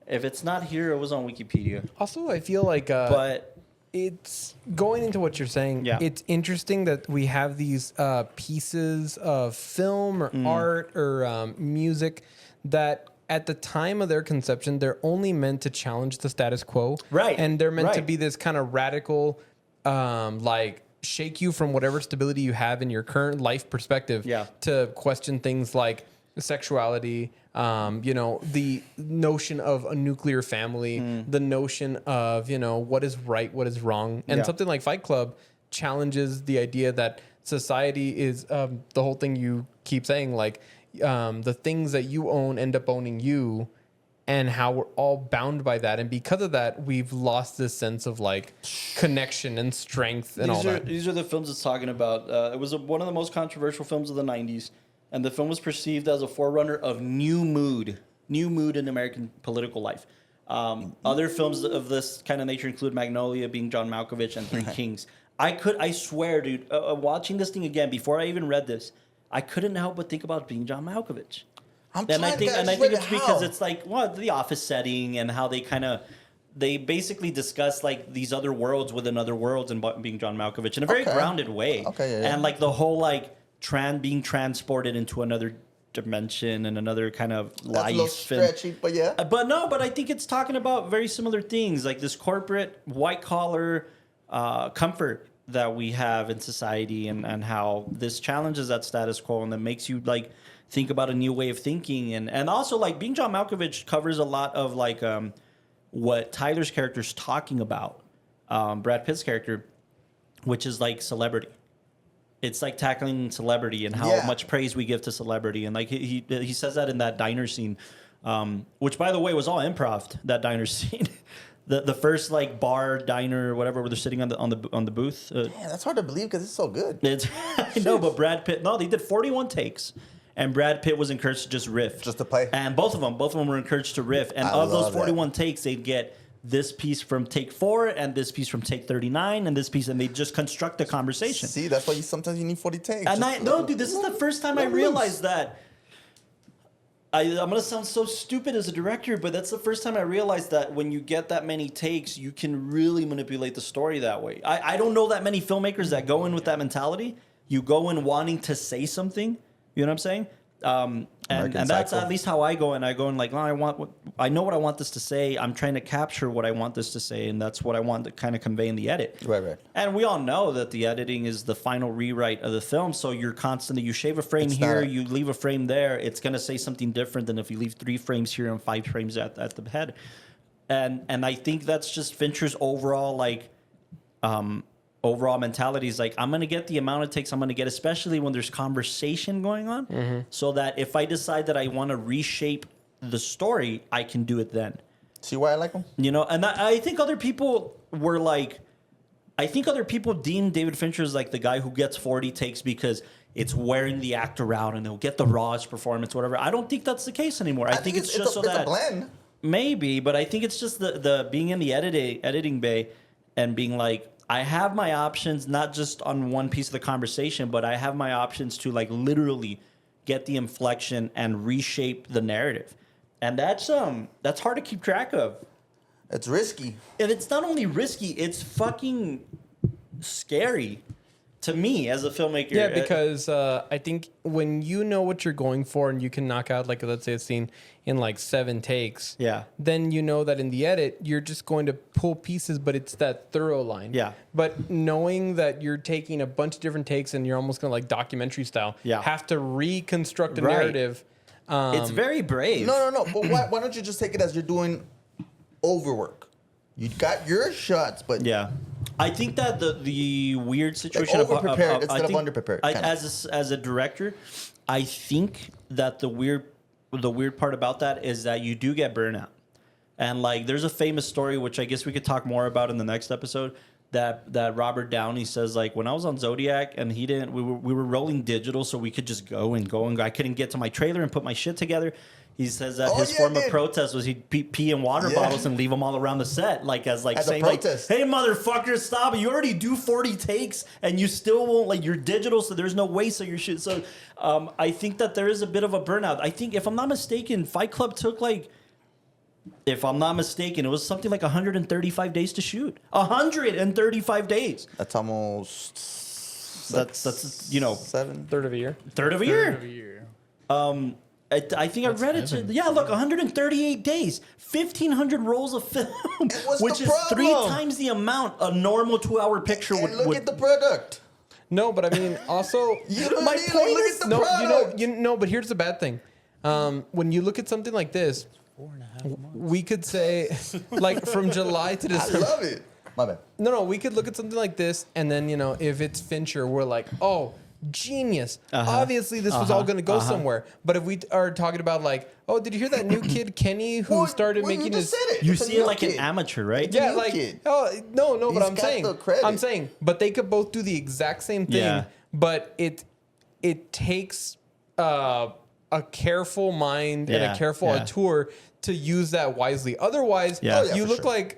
If it's not here, it was on Wikipedia. Also, I feel like, But it's going into what you're saying. Yeah. It's interesting that we have these pieces of film or art or music that at the time of their conception, they're only meant to challenge the status quo. Right. And they're meant to Right. be this kind of radical, like shake you from whatever stability you have in your current life perspective. Yeah. To question things like sexuality, the notion of a nuclear family, the notion of, what is right, what is wrong. And Yeah. something like Fight Club challenges the idea that society is the whole thing you keep saying, like the things that you own end up owning you, and how we're all bound by that. And because of that, we've lost this sense of like connection and strength and all that. These are the films it's talking about. It was one of the most controversial films of the 90s. And the film was perceived as a forerunner of new mood in American political life. Other films of this kind of nature include Magnolia, being John Malkovich, and Three Kings. I swear, dude, watching this thing again before I even read this, I couldn't help but think about being John Malkovich. I think it's because it's like the Office setting and how they basically discuss like these other worlds within other worlds and being John Malkovich in a very grounded way. Okay, yeah. And like the whole like being transported into another dimension and another kind of life. That's a little stretchy, but yeah. But I think it's talking about very similar things, like this corporate white collar comfort that we have in society, and how this challenges that status quo, and that makes you like think about a new way of thinking, and also like being John Malkovich covers a lot of like what Tyler's character's talking about, Brad Pitt's character, which is like celebrity. It's like tackling celebrity and how much praise we give to celebrity, and like he says that in that diner scene, which by the way was all improv. That diner scene, the first like bar diner or whatever where they're sitting on the booth. Yeah, that's hard to believe because it's so good. I know, but Brad Pitt. No, they did 41 takes, and Brad Pitt was encouraged to just riff, just to play. And both of them were encouraged to riff. And of those 41 takes, they'd get this piece from take 4 and this piece from take 39 and this piece, and they just construct a conversation. See, that's why sometimes you need 40 takes. And dude, this is the first time I realized that. I'm gonna sound so stupid as a director, but that's the first time I realized that when you get that many takes, you can really manipulate the story that way. I don't know that many filmmakers that go in with that mentality. You go in wanting to say something. You know what I'm saying? And that's at least how I go. And I go in like, oh, I know what I want this to say. I'm trying to capture what I want this to say, and that's what I want to kind of convey in the edit. Right. And we all know that the editing is the final rewrite of the film. So you're constantly, you shave a frame here, you leave a frame there. It's going to say something different than if you leave 3 frames here and 5 frames at the head. And I think that's just Fincher's overall mentality is like, I'm going to get the amount it takes I'm going to get, especially when there's conversation going on, so that if I decide that I want to reshape the story, I can do it then. See why I like him? And I think other people were like, I think other people deem David Fincher as like the guy who gets 40 takes because it's wearing the actor out and they'll get the rawest performance, whatever. I don't think that's the case anymore. I think it's just so that... It's a blend. Maybe, but I think it's just the being in the editing bay and being like, I have my options, not just on one piece of the conversation, but I have my options to like literally get the inflection and reshape the narrative. And that's hard to keep track of. It's risky. And it's not only risky, it's fucking scary to me as a filmmaker. Yeah, because I think when you know what you're going for and you can knock out, like, let's say a scene in like 7 takes, Yeah. then you know that in the edit, you're just going to pull pieces, but it's that thorough line. Yeah. But knowing that you're taking a bunch of different takes and you're almost going to, like, documentary style, Yeah. have to reconstruct a Right. narrative. It's very brave. No. But why don't you just take it as you're doing overwork? You got your shots, but Yeah. I think that the weird situation over-prepared instead of I think under-prepared, I, kinda. as a director, I think that the weird part about that is that you do get burnout. And like there's a famous story which I guess we could talk more about in the next episode that Robert Downey says, like, when I was on Zodiac and we were rolling digital so we could just go and go. I couldn't get to my trailer and put my shit together. He says that his form of protest was he'd pee in water bottles and leave them all around the set, like as saying, like, "Hey, motherfucker, stop! You already do 40 takes, and you still won't, like, you're digital, so there's no waste of your shit." So, I think that there is a bit of a burnout. I think, if I'm not mistaken, Fight Club took if I'm not mistaken, it was something like 135 days to shoot. 135 days. that's almost That's Third of a year. third of a Third year. of a year. I think I read it. Yeah, look, 138 days, 1,500 rolls of film, what's which the is 3 problem? times the amount a normal 2-hour picture And would. look at the product. No, but I mean, also, You don't My need to point look is- at the product. but here's the bad thing. When you look at something like this, 4.5 months. we could say, like, from July to I December. love it. My bad. No, we could look at something like this, and then, if it's Fincher, we're like, oh, genius. Obviously, this was all going to go somewhere. But if we are talking about, like, oh, did you hear that new kid, Kenny, who started Well, you making just his... said it. You It's a see it new like kid. an amateur, right? Yeah, new like, kid. oh, no, but He's I'm got saying, the credit. but they could both do the exact same thing, Yeah. but it takes a careful mind and Yeah, a careful yeah. auteur to use that wisely. Otherwise, Yeah. Oh, yeah, you for look sure. like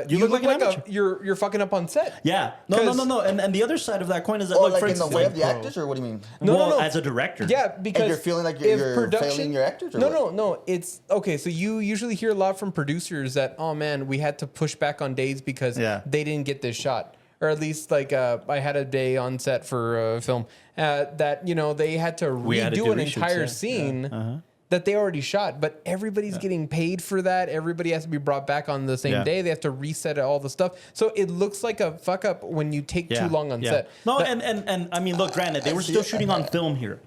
You look like an amateur. you're fucking up on set. Yeah. No. 'Cause- And the other side of that coin is that, Oh, look, like for in the instance, way of the pro. actors, or what do you mean? No. as a director. Yeah, because you're feeling like if you're failing your actors, or No. It's okay. So you usually hear a lot from producers that, oh man, we had to push back on days because Yeah. they didn't get this shot, or at least like I had a day on set for a film that they had to We had to redo do an reshoots, entire yeah. scene. That they already shot, but everybody's getting paid for that. Everybody has to be brought back on the same Yeah. day. They have to reset all the stuff. So it looks like a fuck up when you take too long on set. No, That- and I mean, look, granted, they were see still it. shooting on film here,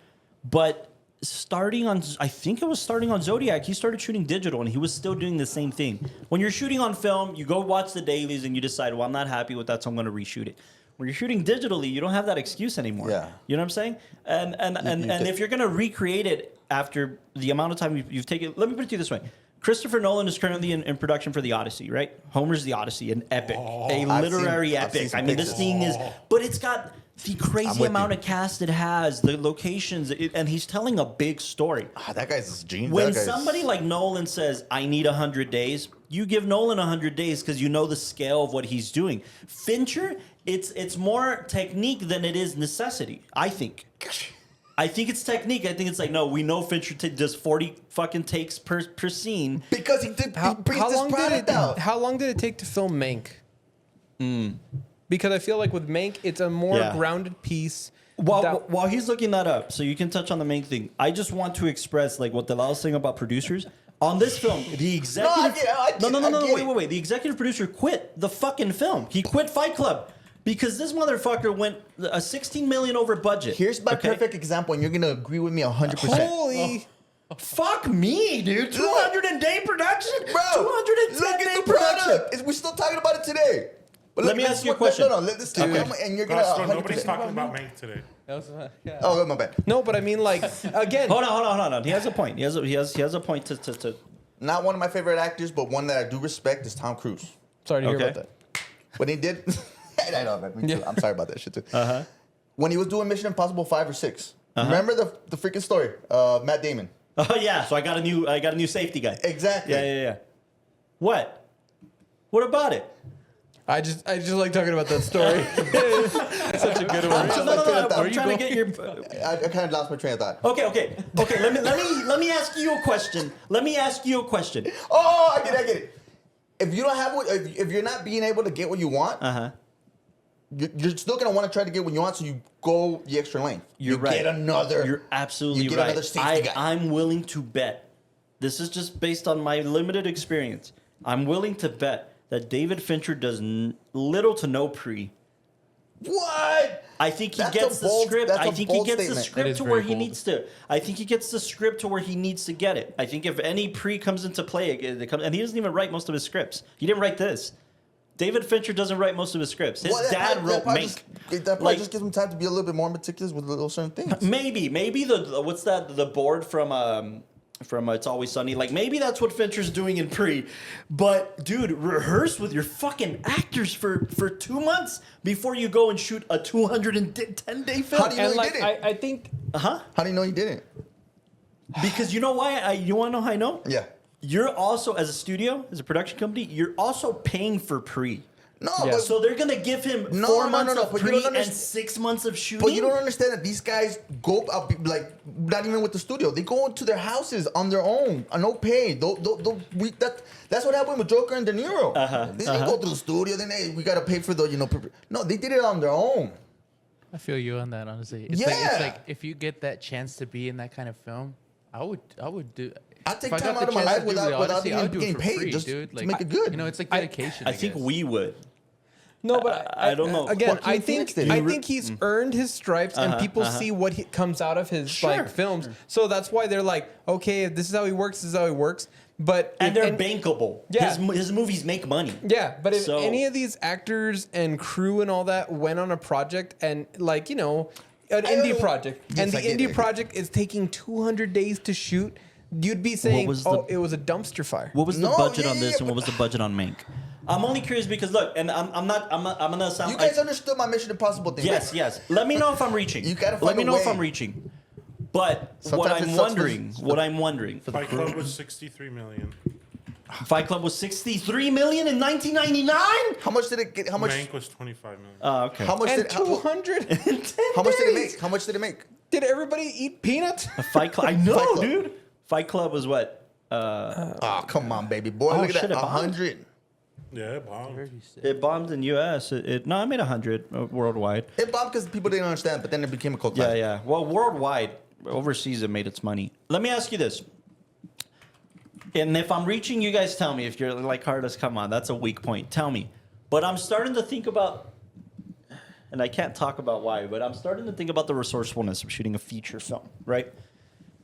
but I think it was starting on Zodiac, he started shooting digital, and he was still doing the same thing. When you're shooting on film, you go watch the dailies, and you decide, well, I'm not happy with that, so I'm going to reshoot it. When you're shooting digitally, you don't have that excuse anymore. Yeah. You know what I'm saying? And if you're going to recreate it after the amount of time you've taken, let me put it to you this way. Christopher Nolan is currently in production for the Odyssey, right? Homer's The Odyssey, an epic, a literary I've seen epic. some I mean, this pictures. thing is, but it's got the I'm crazy with amount you. of cast it has, the locations, and he's telling a big story. That guy's genius. When That guy's- somebody like Nolan says, I need 100 days, you give Nolan 100 days because you know the scale of what he's doing. Fincher, it's more technique than it is necessity, I think. I think it's technique. I think it's like, no, we know Fincher does 40 fucking takes per scene. because he brings this product out. How long did it take to film Mank? Because I feel like with Mank, it's a more Yeah. grounded piece. While he's looking that up, so you can touch on the main thing, I just want to express like what Delal was saying about producers. On this film, the executive... I get it. Wait. The executive producer quit the fucking film. He quit Fight Club because this motherfucker went a 16 million over budget. Here's my okay? perfect example, and you're gonna agree with me 100%. Holy... Fuck me, dude. 200 a day production? Bro, 210 look day at the production. product. We're still talking about it today. But Let me ask you a question. No, let this talk. And you're gonna. Gosh, no, nobody's 100%. talking about Mank today. Oh, my bad. No, but I mean, like, again... Hold on. He has a point. He has a point to Not one of my favorite actors, but one that I do respect is Tom Cruise. Sorry to hear Okay. about that. When he did, I know, man, me too. Yeah. I'm sorry about that shit too. When he was doing Mission Impossible 5 or 6, remember the freaking story? Matt Damon. Oh yeah, so I got a new safety guy. Exactly. Yeah. What about it? I just like talking about that story. Such a good one. No. I'm trying to get your. I kind of lost my train of thought. Okay. Let me ask you a question. Oh, I get it. If you don't have what, if you're not being able to get what you want, you're still gonna want to try to get what you want, so you go the extra length. You're you right. Get another. You're absolutely you get right. Another safety guy. I'm willing to bet. This is just based on my limited experience. I'm willing to bet that David Fincher does little to no pre. What? I think he That's gets a the bold- script. that's I a think he bold gets the statement. That script is to very where he bold. needs to. I think he gets the script to where he needs to get it. I think if any pre comes into play, and he doesn't even write most of his scripts. He didn't write this. David Fincher doesn't write most of his scripts. His dad wrote probably Mank. That probably just gives him time to be a little bit more meticulous with little certain things. Maybe the what's that? The board from It's Always Sunny. Like maybe that's what Fincher's doing in pre. But dude, rehearse with your fucking actors for 2 months before you go and shoot a 210-day film. How do you know And he like, didn't? I think How do you know he didn't? Because you know why? You want to know how I know? Yeah. You're also, as a studio, as a production company, you're also paying for pre. No, Yeah. but So they're gonna give him No, 4 no, months no, of but you pre don't and understand- 6 months of shooting. But you don't understand that these guys go up, like, not even with the studio. They go into their houses on their own, no pay. That's what happened with Joker and De Niro. They didn't go to the studio. Then hey, we gotta pay for the No, they did it on their own. I feel you on that, honestly. It's Yeah. like if you get that chance to be in that kind of film, I would do. I'd take if I time got out the of my chance to life do without the Odyssey, I would do it getting for paid, free, just dude. to Like, make it good. You know, it's like dedication. I think guess. we would. no, but I don't know. Again, Joaquin I Phoenix think did. I think he's earned his stripes, and people see what comes out of his Sure. like films. So that's why they're like, okay, if this is how he works. This is how he works. But And they're bankable. Yeah. His movies make money. Yeah, but if So- any of these actors and crew and all that went on a project and like, you know, an indie project, Yes, and the I get indie it. project is taking 200 days to shoot, you'd be saying, was oh, the- it was a dumpster fire. What was the No, budget yeah, on this, yeah, and what was the budget on Mank? I'm only curious because look, and I'm gonna sound. You guys understood my Mission Impossible thing. Yes, yes. Let me know if I'm reaching. You gotta Let find me a know if way. I'm reaching. But Sometimes it sucks what I'm wondering, Fight Club was 63 million. Fight Club was 63 million in 1999. How much did it get? How much? Mank was 25 million. Oh, okay. How much And did? How, 200? how much did it make? How much did it make? Did everybody eat peanuts? Fight Club. I know, Fight Club. dude. Fight Club was what? Oh, come on, baby boy. Oh, Look at shit, that. it bombed? 100. Yeah, bomb. It bombed in U.S. No, I made 100 worldwide. It bombed because people didn't understand, but then it became a cult Yeah, classic. yeah. Well, worldwide, overseas, it made its money. Let me ask you this. And if I'm reaching, you guys tell me. If you're like, Carlos, come on, that's a weak point. Tell me. But I'm starting to think about, and I can't talk about why, but I'm starting to think about the resourcefulness of shooting a feature film, right?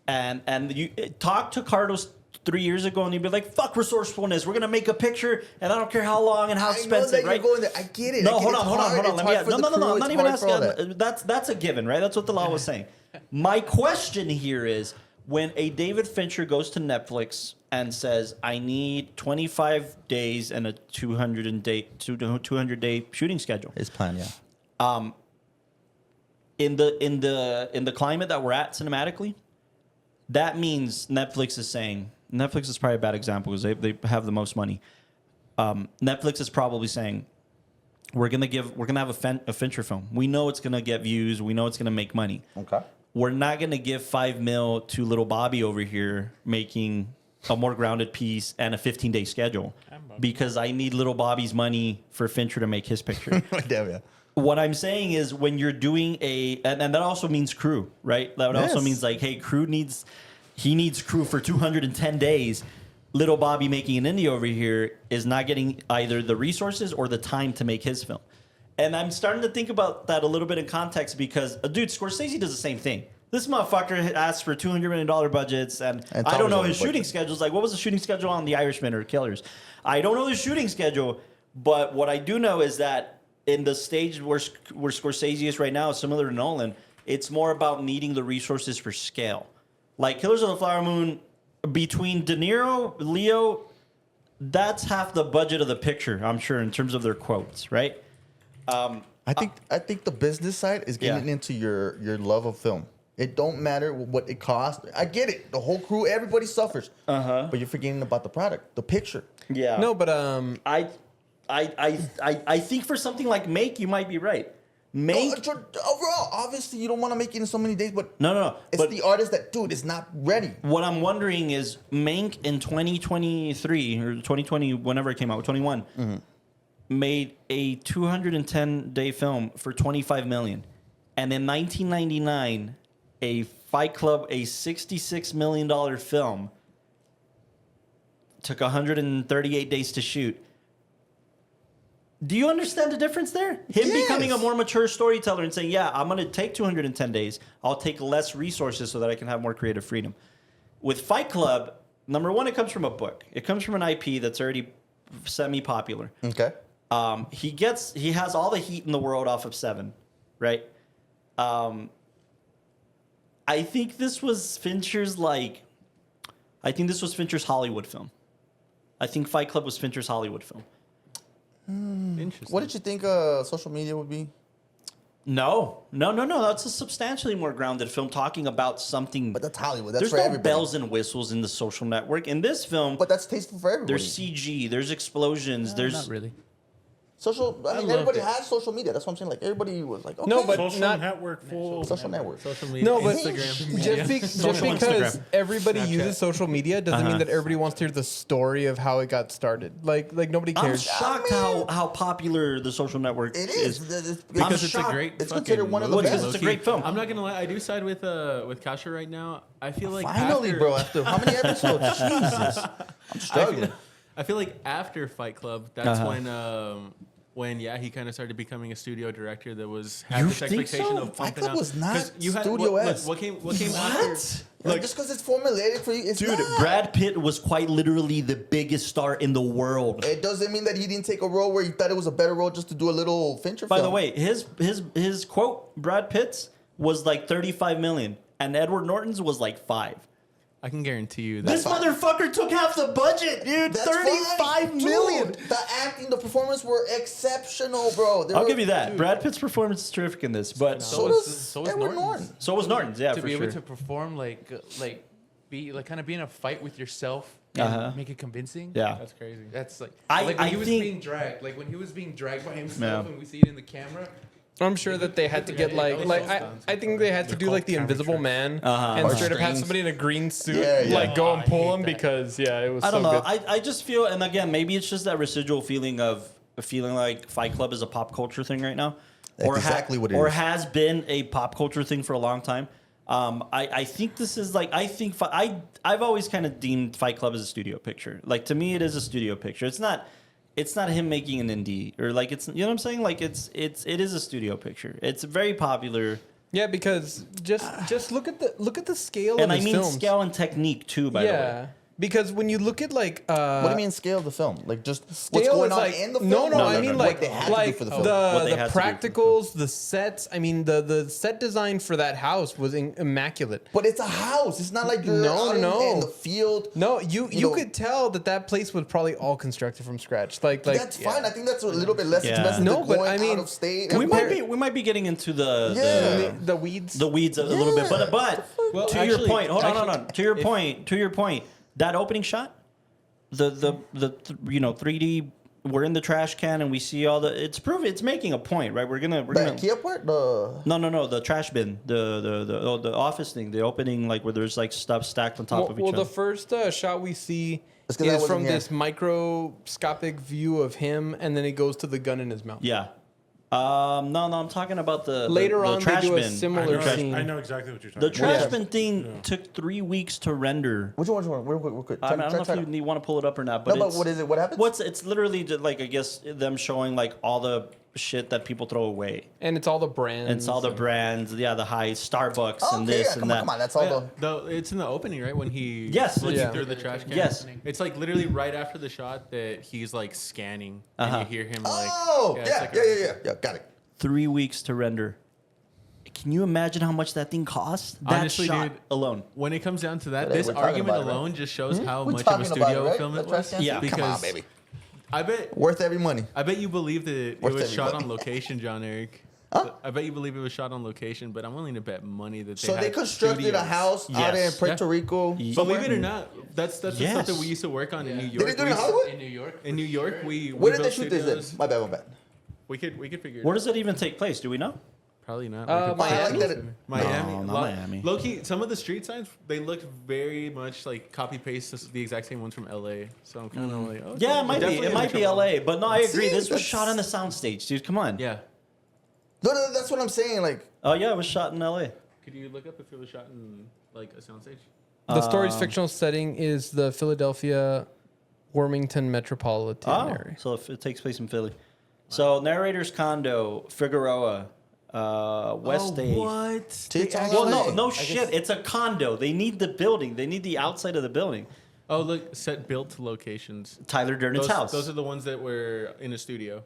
And you talk to Carlos 3 years ago, and he'd be like, "Fuck resourcefulness. We're gonna make a picture, and I don't care how long and how I know expensive, that right?" you're going there. I get it. No, I get hold it. on, It's hold on, hard. hold on. It's Let me. hard for No, the no, no, crew. no. I'm It's not even hard for all asking. that. That's a given, right? That's what the law was saying. My question here is, when a David Fincher goes to Netflix and says, "I need 25 days and a 200-day shooting schedule," His plan, yeah. in the climate that we're at cinematically, that means Netflix is saying, Netflix is probably a bad example because they have the most money. Netflix is probably saying, we're gonna have a Fincher film. We know it's gonna get views. We know it's gonna make money. Okay. We're not gonna give $5 million to little Bobby over here making a more grounded piece and a 15-day schedule because I need little Bobby's money for Fincher to make his picture. Damn, yeah. What I'm saying is when you're doing and that also means crew, right? That also Yes. means like, hey, he needs crew for 210 days. Little Bobby making an indie over here is not getting either the resources or the time to make his film. And I'm starting to think about that a little bit in context because, dude, Scorsese does the same thing. This motherfucker asks for $200 million budgets, and And I don't know Tom's his over shooting budget. schedules. Like, what was the shooting schedule on The Irishman or Killers? I don't know the shooting schedule, but what I do know is that in the stage where Scorsese is right now, similar to Nolan, it's more about needing the resources for scale. Like Killers of the Flower Moon, between De Niro, Leo, that's half the budget of the picture, I'm sure, in terms of their quotes, right? I think the business side is getting Yeah. into your love of film. It don't matter what it costs. I get it. The whole crew, everybody suffers. But you're forgetting about the product, the picture. Yeah. No, but I think for something like Make, you might be right. No, Make. overall, obviously, you don't want to make it in so many days, but No. it's But the artist that, dude, is not ready. what I'm wondering is Mank in 2023 or 2020, whenever it came out, 21. made a 210-day film for $25 million. And in 1999, a Fight Club, a $66 million film, took 138 days to shoot. Do you understand the difference there? Him Yes. becoming a more mature storyteller and saying, yeah, I'm going to take 210 days. I'll take less resources so that I can have more creative freedom. With Fight Club, number one, it comes from a book. It comes from an IP that's already semi-popular. Okay. He has all the heat in the world off of Seven, right? I think this was Fincher's Hollywood film. I think Fight Club was Fincher's Hollywood film. Interesting. What did you think social media would be? No. That's a substantially more grounded film talking about something. But that's Hollywood. That's There's for no everybody. bells and whistles in The Social Network. In this film, But that's tasteful for everybody. there's CG, there's explosions, there's Not really. social. I mean, loved everybody it. has social media. That's what I'm saying. Like everybody was like, okay. No, but Social not. network full. social network. Social media, No, but Instagram. just Social because Instagram. everybody Snapchat. uses social media doesn't mean that everybody wants to hear the story of how it got started. Like nobody I'm cares. shocked how popular The Social Network It is. is. because it's shocked. a great. It's fucking considered one of the movie, best. It's a low-key. great film. I'm not gonna lie. I do side with Kasha right now. I feel like Finally, after, bro. After how many episodes? Jesus, I'm struggling. I feel like after Fight Club, that's when he kind of started becoming a studio director that had You this think expectation so? of Fight pumping Club out. was not 'cause you had studio-esque. what came after. Like just because it's formulated for you, it's Dude, not. Brad Pitt was quite literally the biggest star in the world. It doesn't mean that he didn't take a role where he thought it was a better role just to do a little Fincher By film. the way, his quote, Brad Pitt's, was like 35 million, and Edward Norton's was like 5. I can guarantee you that. This motherfucker took half the budget, dude. That's 35 fine. million. Dude, the acting, the performance were exceptional, bro. I'll give you that. Brad Pitt's performance is terrific in this, but So was- does so was Edward Norton's. Norton. so was Norton's, yeah, To for be sure. able to perform be kind of be in a fight with yourself and make it convincing. Yeah. That's crazy. That's like I when he was think- being dragged, like when he was being dragged by himself, Yeah. and we see it in the camera. I'm sure that they had to get I think they had to do like the Invisible Man and Or straight up have strings. somebody in a green suit Yeah. like go and I pull hate him that. because it was I don't so know. good. I just feel, and again, maybe it's just that residual feeling of feeling like Fight Club is a pop culture thing right now, That's exactly what it or is. has been a pop culture thing for a long time. I think this is like I've always kind of deemed Fight Club as a studio picture. Like to me, it is a studio picture. It's not him making an indie or like it's, you know what I'm saying? Like it is a studio picture. It's very popular, Yeah, because just look at the scale and of I his mean films. scale and technique too. By the way. Yeah, because when you look at like What do you mean scale of the film? Like just what's scale going is on like in the film? no, No, I no, mean no. like What they had to do like for the film. What they the had to do for the practicals, the sets. I mean the set design for that house was immaculate. But it's a house. It's not like you're No, out no. in the field. No, you know- could tell that place was probably all constructed from scratch. Like That's fine. I think that's a little bit less Yeah. expensive No, than but going I mean, out of state. We Compare- might be getting into the Yeah. the weeds. the weeds a little bit, but Well, to your actually- point, hold on. actually, To your point, that opening shot, the 3D. We're in the trash can and we see all the. It's making a point, right? We're gonna. The IKEA part, No. The trash bin, the office thing, the opening, like where there's like stuff stacked on top of each Well, other. the first shot we see It's 'cause I is wasn't from here. this microscopic view of him, and then it goes to the gun in his mouth. Yeah. No, I'm talking about the Later the on, trash they do a bin. similar scene. I know exactly what you're talking The about. trash Yeah. bin thing took 3 weeks to render. which one? Real quick. I don't know if you want to pull it up or not, but No, but it's- what is it? What happens? It's literally just like I guess them showing like all the shit that people throw away. And it's all the brands. And it's all the brands, the high Starbucks Oh, and okay, this yeah, and come that. on. That's all Yeah, the. it's in the opening, right? When he Yes. looking Yeah. through the trash can. Yes. It's like literally right after the shot that he's like scanning, and you hear him like. Oh, it's yeah, like yeah. Got it. 3 weeks to render. Can you imagine how much that thing cost? That Honestly, shot dude, alone. When it comes down to that, But, hey, this we're talking argument about it, right? alone just shows how We're much of a talking about studio it, right? film The it trash was. can? Yeah. Come on, Because baby. I bet Worth every money. you believe that it Worth was every shot money. on location, John Eric. Huh? I bet you believe it was shot on location, but I'm willing to bet money that So had they constructed a studios. house out in Yes. Puerto Rico. Believe it or not, that's the Yes. stuff that we used to work on in New Did York. they do it in We used- Hollywood? In New York. In New York, we Where did they built shoot studios. this in? My bad. We could figure it Where out. does it even take place? Do we know? Probably not. Miami? like that. Miami. No, not Miami. Low-key, some of the street signs, they looked very much like copy-paste the exact same ones from LA. So I'm kind of like, oh, Yeah, it might be. definitely It a might be different one. LA, but no, I agree. See, This was that's- shot on the soundstage, dude. Come on. Yeah. No, that's what I'm saying. Like, Oh yeah, it was shot in LA. Could you look up if it was shot in like a soundstage? The story's fictional setting is the Philadelphia Warmington metropolitan area. So if it takes place in Philly. So narrator's condo, Figueroa, West State. What? It's all Well, LA. no shit. It's a condo. They need the building. They need the outside of the building. Oh, look, set built locations. Tyler Durden's house. Those are the ones that were in a studio.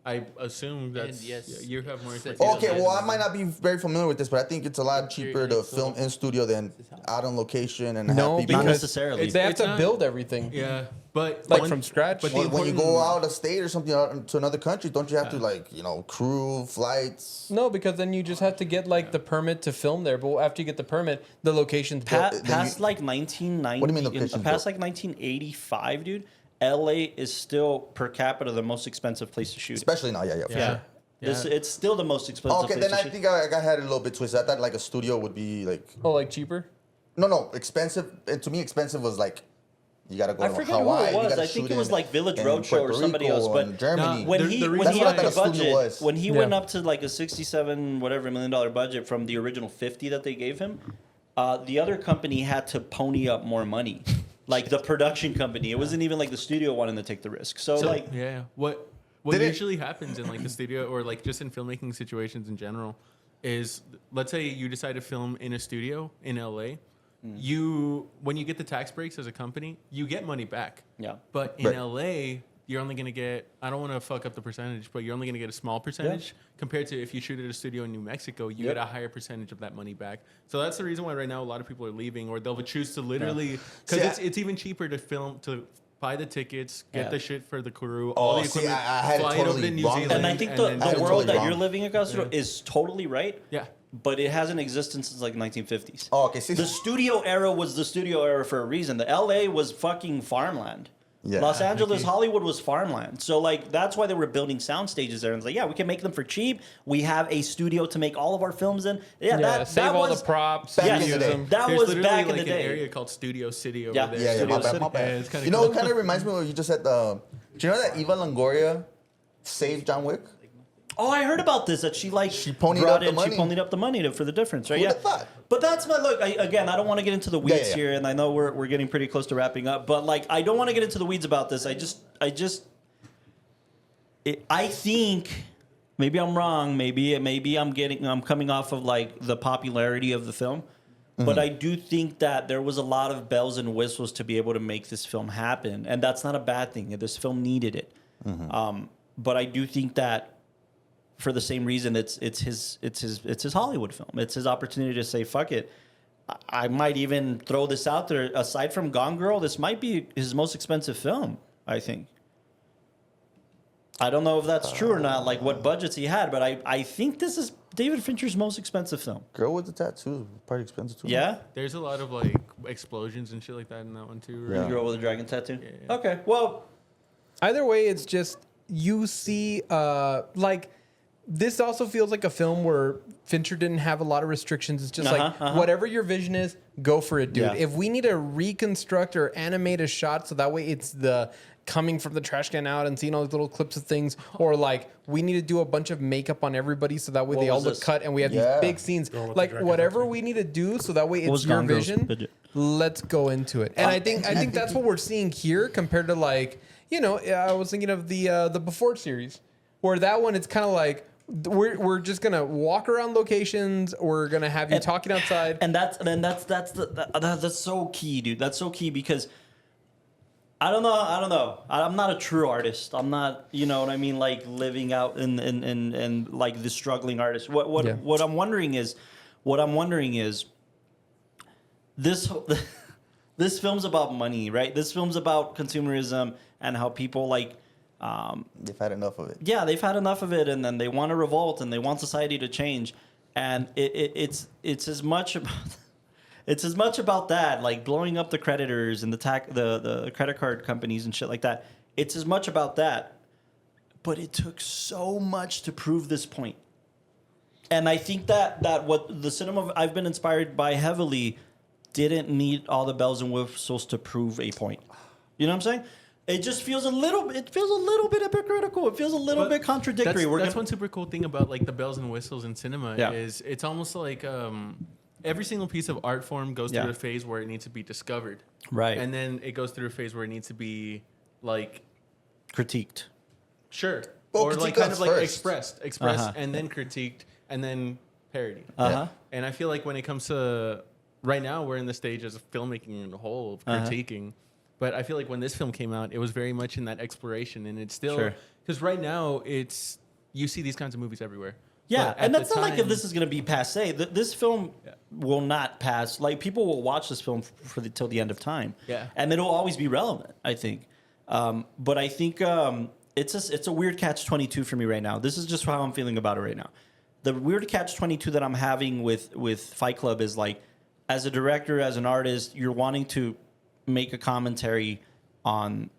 I assume that's And yes, yeah, you have more. set expertise. Okay, Yeah. well, I might not be very familiar with this, but I think it's a lot cheaper to film in studio than out on location and No, have people. Not because necessarily. they have It's to not- build everything. Yeah, but Like one- from scratch? But the When you important- go out of state or something out to another country, don't you have to crew flights? No, because then you just have to get like the permit to film there. But after you get the permit, the location's built. Past like 1990. What do you mean location Past built? like 1985, dude. LA is still per capita the most expensive place to shoot. Especially now, yeah. Yeah. It's still the most expensive Okay, place then to I shoot. think I had it a little bit twisted. I thought like a studio would be like Oh, like cheaper? no expensive. And to me, expensive was like you gotta go I to forget Hawaii. who it you was. gotta I think shoot it was in- like Village in Roadshow or Puerto somebody Rico else. But and Germany. when The- he the when reason he why- upped the That's what a studio budget, was. when he Yeah. went up to like a $67 million budget from the original 50 that they gave him, the other company had to pony up more money. Like the production company, it wasn't even like the studio wanting to take the risk. So like, yeah, what Did it- usually happens in like the studio or like just in filmmaking situations in general is, let's say you decide to film in a studio in LA, when you get the tax breaks as a company, you get money back. yeah. But in Right. LA, you're only going to get, I don't want to fuck up the percentage, but you're only going to get a small percentage compared to if you shoot at a studio in New Mexico, you Yep. get a higher percentage of that money back. So that's the reason why right now a lot of people are leaving, or they'll choose to literally, because See, it's even cheaper to film, to buy the tickets, get Yeah. the shit for the crew, all the see, equipment, I had it fly it over totally to New wrong. Zealand. And I think and the then- I had it world totally that wrong. you're living in, Castro, Yeah. is totally right. Yeah. But it hasn't existed since like 1950s. Oh, okay. See, The studio era was the studio era for a reason. The LA was fucking farmland. Yeah. Los Angeles, Hollywood was farmland. So like that's why they were building sound stages there. And it's like, yeah, we can make them for cheap. We have a studio to make all of our films in. Yeah, Yeah, save all was, the props. Back Yes, in the day. that There's was literally back in like the an day. area called Studio City over Yeah. there. yeah, my Studio bad, City. my bad. Yeah, it's kinda You know cool. what kind of reminds me of what you just said? Do you know that Eva Longoria saved John Wick? Oh, I heard about this. That she ponied brought up the in, money. She ponied up the money for the difference, right? Who'da Yeah. thought? But that's my look. Again, I don't want to get into the weeds yeah. here, and I know we're getting pretty close to wrapping up. But like, I don't want to get into the weeds about this. I think maybe I'm wrong. Maybe I'm coming off of like the popularity of the film. But I do think that there was a lot of bells and whistles to be able to make this film happen, and that's not a bad thing. This film needed it. But I do think that for the same reason, it's his Hollywood film. It's his opportunity to say, "Fuck it." I might even throw this out there. Aside from Gone Girl, this might be his most expensive film. I think. I don't know if that's true or not. Like what budgets he had, but I think this is David Fincher's most expensive film. Girl with the tattoos, probably expensive too. Yeah. There's a lot of like explosions and shit like that in that one too. Right? Yeah. The girl with the dragon tattoo. Yeah. Okay. Well, Either way, it's just you see, like this also feels like a film where Fincher didn't have a lot of restrictions. It's just like whatever your vision is, go for it, dude. Yeah. If we need to reconstruct or animate a shot so that way it's the coming from the trash can out and seeing all these little clips of things, or like we need to do a bunch of makeup on everybody so that way What they all was look this? cut and we have Yeah. these big scenes. Girl with the Like dragon whatever tattoo. we need to do so that way What it's was your Gone Girl's vision. budget? Let's go into it. And I think that's what we're seeing here compared to like, you know, I was thinking of the Before series, where that one it's kind of like we're just gonna walk around locations. We're gonna have you talking outside. and that's so key, dude. That's so key because I don't know. I'm not a true artist. I'm not, you know what I mean, like living out in like the struggling artist. What I'm wondering is this this film's about money, right? This film's about consumerism and how people like They've had enough of it. yeah, they've had enough of it, and then they want to revolt, and they want society to change, and it's as much about that, like blowing up the creditors and the credit card companies and shit like that. It's as much about that, but it took so much to prove this point. And I think that what the cinema I've been inspired by heavily didn't need all the bells and whistles to prove a point. You know what I'm saying? It just feels a little bit hypocritical. It feels a little bit contradictory. That's one super cool thing about like the bells and whistles in cinema is it's almost like every single piece of art form goes through a phase where it needs to be discovered. Right. And then it goes through a phase where it needs to be like critiqued. Sure. Well, or like critique kind of comes like first. expressed and then critiqued and then parodied. And I feel like when it comes to right now, we're in the stage as a filmmaking in a whole of critiquing. But I feel like when this film came out, it was very much in that exploration, and it's still because right now you see these kinds of movies everywhere. Yeah, and that's not like if this is going to be passe. This film will not pass. Like people will watch this film till the end of time. Yeah, and it'll always be relevant. I think, but I think it's a weird catch-22 for me right now. This is just how I'm feeling about it right now. The weird catch-22 that I'm having with Fight Club is like, as a director, as an artist, you're wanting to make a commentary on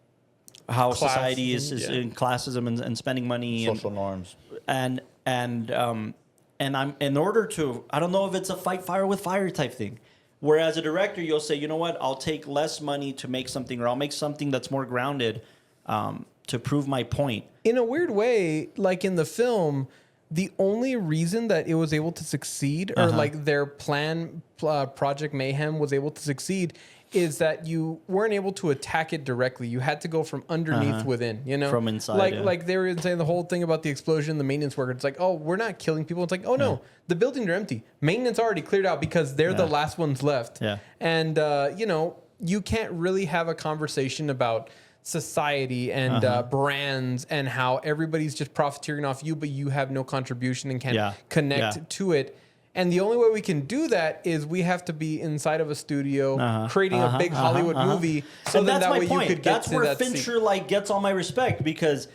how society is in classism and spending money, social norms, and I'm in order to, I don't know if it's a fight fire with fire type thing. Whereas a director, you'll say, you know what, I'll take less money to make something, or I'll make something that's more grounded to prove my point. In a weird way, like in the film, the only reason that it was able to succeed, or like their plan, Project Mayhem, was able to succeed, is that you weren't able to attack it directly. You had to go from underneath within, you know? From inside, Like they were saying the whole thing about the explosion, the maintenance worker. It's like, oh, we're not killing people. It's like, oh, no, the buildings are empty. Maintenance already cleared out because they're the last ones left. Yeah. And, you know, you can't really have a conversation about society and brands and how everybody's just profiteering off you, but you have no contribution and can't connect to it. And the only way we can do that is we have to be inside of a studio creating a big Hollywood movie. So and then that's that my way point. you could get that's to where that Fincher like gets all my respect, because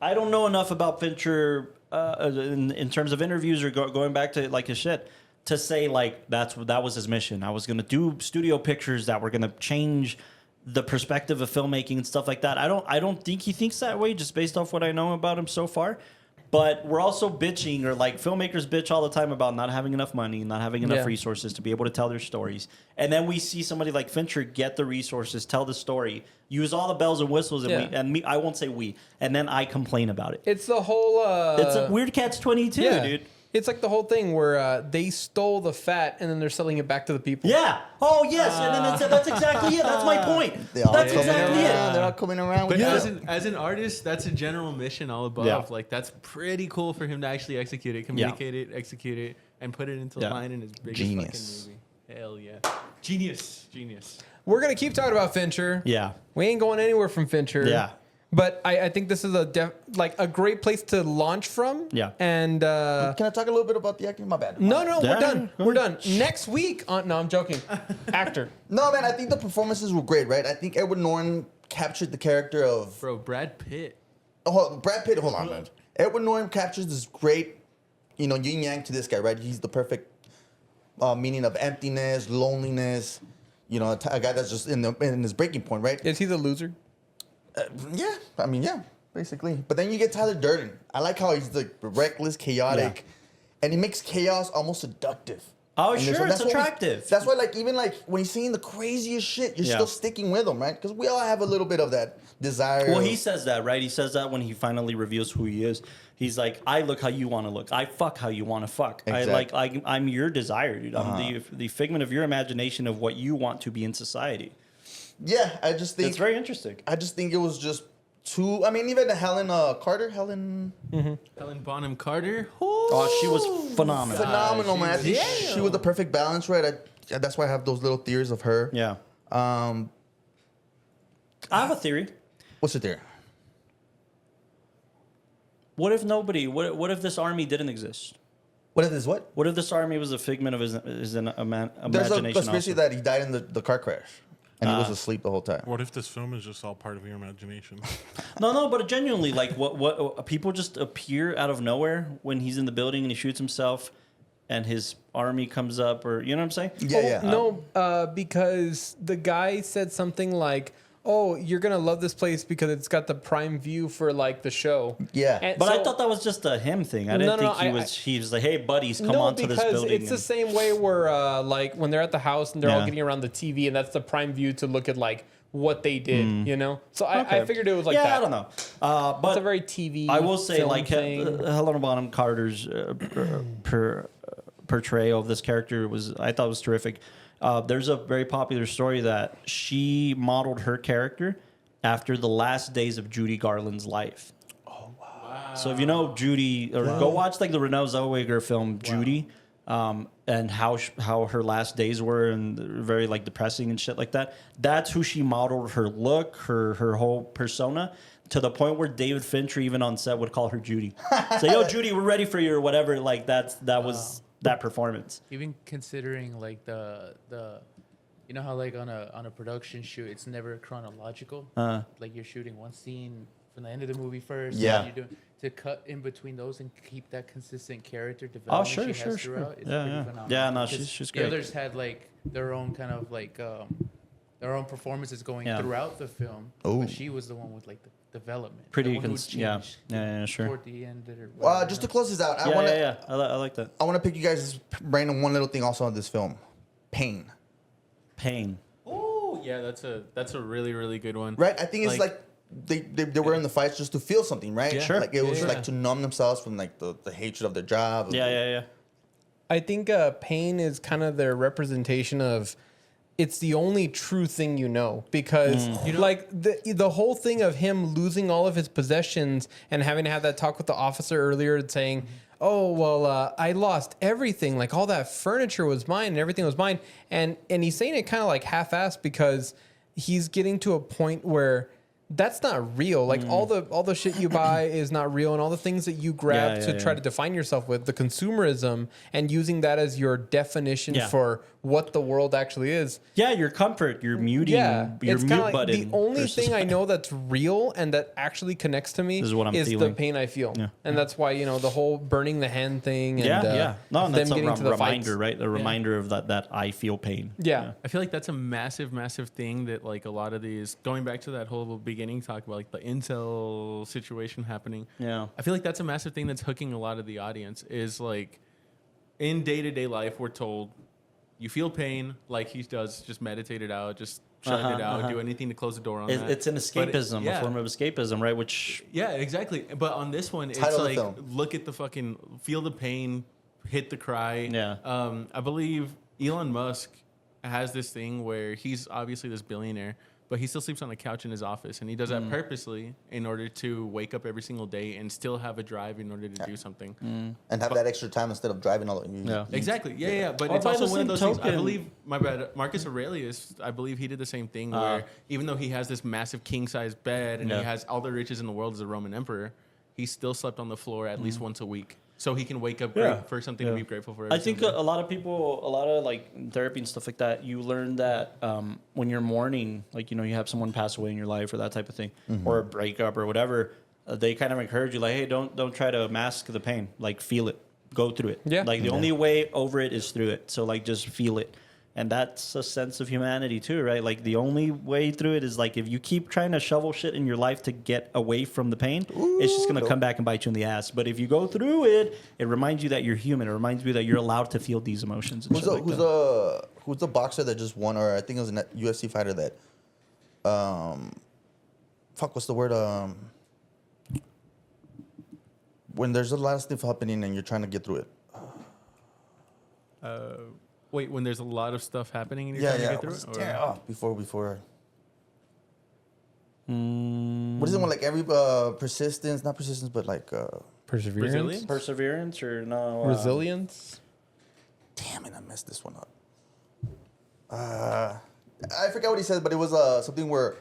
I don't know enough about Fincher in terms of interviews or going back to like his shit to say like that was his mission. I was going to do studio pictures that were going to change the perspective of filmmaking and stuff like that. I don't think he thinks that way, just based off what I know about him so far. But we're also bitching, or like filmmakers bitch all the time about not having enough money, not having enough resources to be able to tell their stories. And then we see somebody like Fincher get the resources, tell the story, use all the bells and whistles, and I won't say we, and then I complain about it. It's the whole... it's a weird catch-22, dude. It's like the whole thing where they stole the fat and then they're selling it back to the people. Yeah. Oh, yes. And then that's exactly it. That's my point. That's exactly it. They're all coming around. But as an artist, that's a general mission all above. Yeah. Like that's pretty cool for him to actually execute it, communicate it, execute it, and put it into line in his biggest Genius. fucking movie. Hell yeah. Genius. We're going to keep talking about Fincher. Yeah. We ain't going anywhere from Fincher. Yeah. But I think this is a great place to launch from. Yeah. And Can I talk a little bit about the acting? My bad. no, Yeah, we're done. go We're done. Next week. No, I'm joking. Actor. No, man, I think the performances were great, right? I think Edward Norton captured the character of... Bro, Brad Pitt. Oh, Brad Pitt, hold on, man. Edward Norton captures this great, yin-yang to this guy, right? He's the perfect meaning of emptiness, loneliness, a guy that's just in his breaking point, right? Is he the loser? Yeah, basically. But then you get Tyler Durden. I like how he's like reckless, chaotic, and he makes chaos almost seductive. Oh, And sure, it's attractive. That's why, even when he's saying the craziest shit, you're still sticking with him, right? Because we all have a little bit of that desire. Well, he says that, right? He says that when he finally reveals who he is. He's like, I look how you want to look. I fuck how you want to fuck. Exactly. I'm your desire, dude. I'm the figment of your imagination of what you want to be in society. Yeah, I just think It's very interesting. I just think it was just too. I mean, even Helen Carter, Helen Bonham Carter. Oh, she was phenomenal. phenomenal, man. I think she was the perfect balance, right? That's why I have those little theories of her. Yeah. I have a theory. What's your theory? What if what if this army didn't exist? What if this? What? What if this army was a figment of his imagination? There's a conspiracy also? that he died in the car crash, and he was asleep the whole time. What if this film is just all part of your imagination? No, but genuinely, like, what people just appear out of nowhere when he's in the building and he shoots himself, and his army comes up, or you know what I'm saying? Yeah, yeah. No, because the guy said something like, oh, you're gonna love this place because it's got the prime view for like the show. Yeah. And But I so- thought that was just a him thing. I didn't think he was like, hey buddies, come on to this because building. it's the same way where like when they're at the house and they're all Yeah. getting around the TV and that's the prime view to look at like what they did, you know. So I figured it was like yeah, that. I don't know. But It's a very TV. I will say, film like, thing. Helena Bonham Carter's portrayal of this character I thought was terrific. There's a very popular story that she modeled her character after the last days of Judy Garland's life. Oh wow! So if you know Judy, or go watch like the Renee Zellweger film Judy, and how her last days were, and very like depressing and shit like that. That's who she modeled her look, her whole persona. To the point where David Fincher, even on set, would call her Judy. Say, "Yo, Judy, we're ready for you," or whatever. Like that was that performance. Even considering like the you know how like on a production shoot it's never chronological. Like you're shooting one scene from the end of the movie first. Yeah. And you're doing to cut in between those and keep that consistent character development. sure, she sure, has sure. throughout. It's Yeah, pretty yeah. phenomenal. Yeah, no, Because she's the great. others had like their own kind of like their own performances going Yeah. throughout the film. Ooh. But she was the one with like the development. Pretty the one who yeah, changed sure. toward the end. Or Well, whatever, just you to close this out, I like that. I want to pick you guys' brain on one little thing also on this film. Pain. Pain. Oh, yeah, that's a really, really good one. Right? I think it's like they were in the fights just to feel something, right? Yeah. Sure. Like it was Yeah. like to numb themselves from like the hatred of their job. Yeah. I think pain is kind of their representation of it's the only true thing you know because like the whole thing of him losing all of his possessions and having to have that talk with the officer earlier and saying, oh, well, I lost everything. Like all that furniture was mine and everything was mine. And he's saying it kind of like half-assed because he's getting to a point where that's not real. Like all the shit you buy is not real, and all the things that you grab to try to define yourself with, the consumerism and using that as your definition for what the world actually is. Yeah, your comfort, your muting, your it's mute kinda like button. the only versus- thing I know that's real and that actually connects to me Is what I'm the feeling. pain I feel. Yeah. And that's why, the whole burning the hand thing and No, and that's them a getting to the reminder, fights. right? A reminder of that I feel pain. Yeah. I feel like that's a massive, massive thing that like a lot of these, going back to that whole beginning talk about like the incel situation happening. Yeah. I feel like that's a massive thing that's hooking a lot of the audience is like in day-to-day life, we're told you feel pain like he does, just meditate it out, just shut it out, do anything to close the door on that. It's an But escapism, a form of escapism, right? Which yeah, exactly. But on this one, it's Title of the like film. look at the fucking feel the pain, hit the cry. Yeah. I believe Elon Musk has this thing where he's obviously this billionaire, but he still sleeps on the couch in his office, and he does that purposely in order to wake up every single day and still have a drive in order to do something. And have that extra time instead of driving all the Yeah. Exactly. Yeah. But Or it's by also the one of same those things. I token- believe, my bad, Marcus Aurelius, I believe he did the same thing where even though he has this massive king size bed and he has all the riches in the world as a Roman emperor, he still slept on the floor at least once a week. So he can wake up for something to be grateful for. I think a lot of people, a lot of like therapy and stuff like that, you learn that when you're mourning, like, you have someone pass away in your life or that type of thing, or a breakup or whatever, they kind of encourage you like, hey, don't try to mask the pain, like feel it, go through it. Yeah. Like the only way over it is through it. So like just feel it. And that's a sense of humanity too, right? Like the only way through it is like if you keep trying to shovel shit in your life to get away from the pain, it's just gonna come back and bite you in the ass. But if you go through it, it reminds you that you're human. It reminds you that you're allowed to feel these emotions. And Who's the boxer that just won, or I think it was a UFC fighter that, what's the word? When there's a lot of stuff happening and you're trying to get through it. Wait, when there's a lot of stuff happening and you're trying to get through What's it? it? Oh, before. What is it when like every persistence, not persistence, but like Perseverance. Resilience? Perseverance or no? Resilience. damn it, I messed this one up. I forgot what he said, but it was something where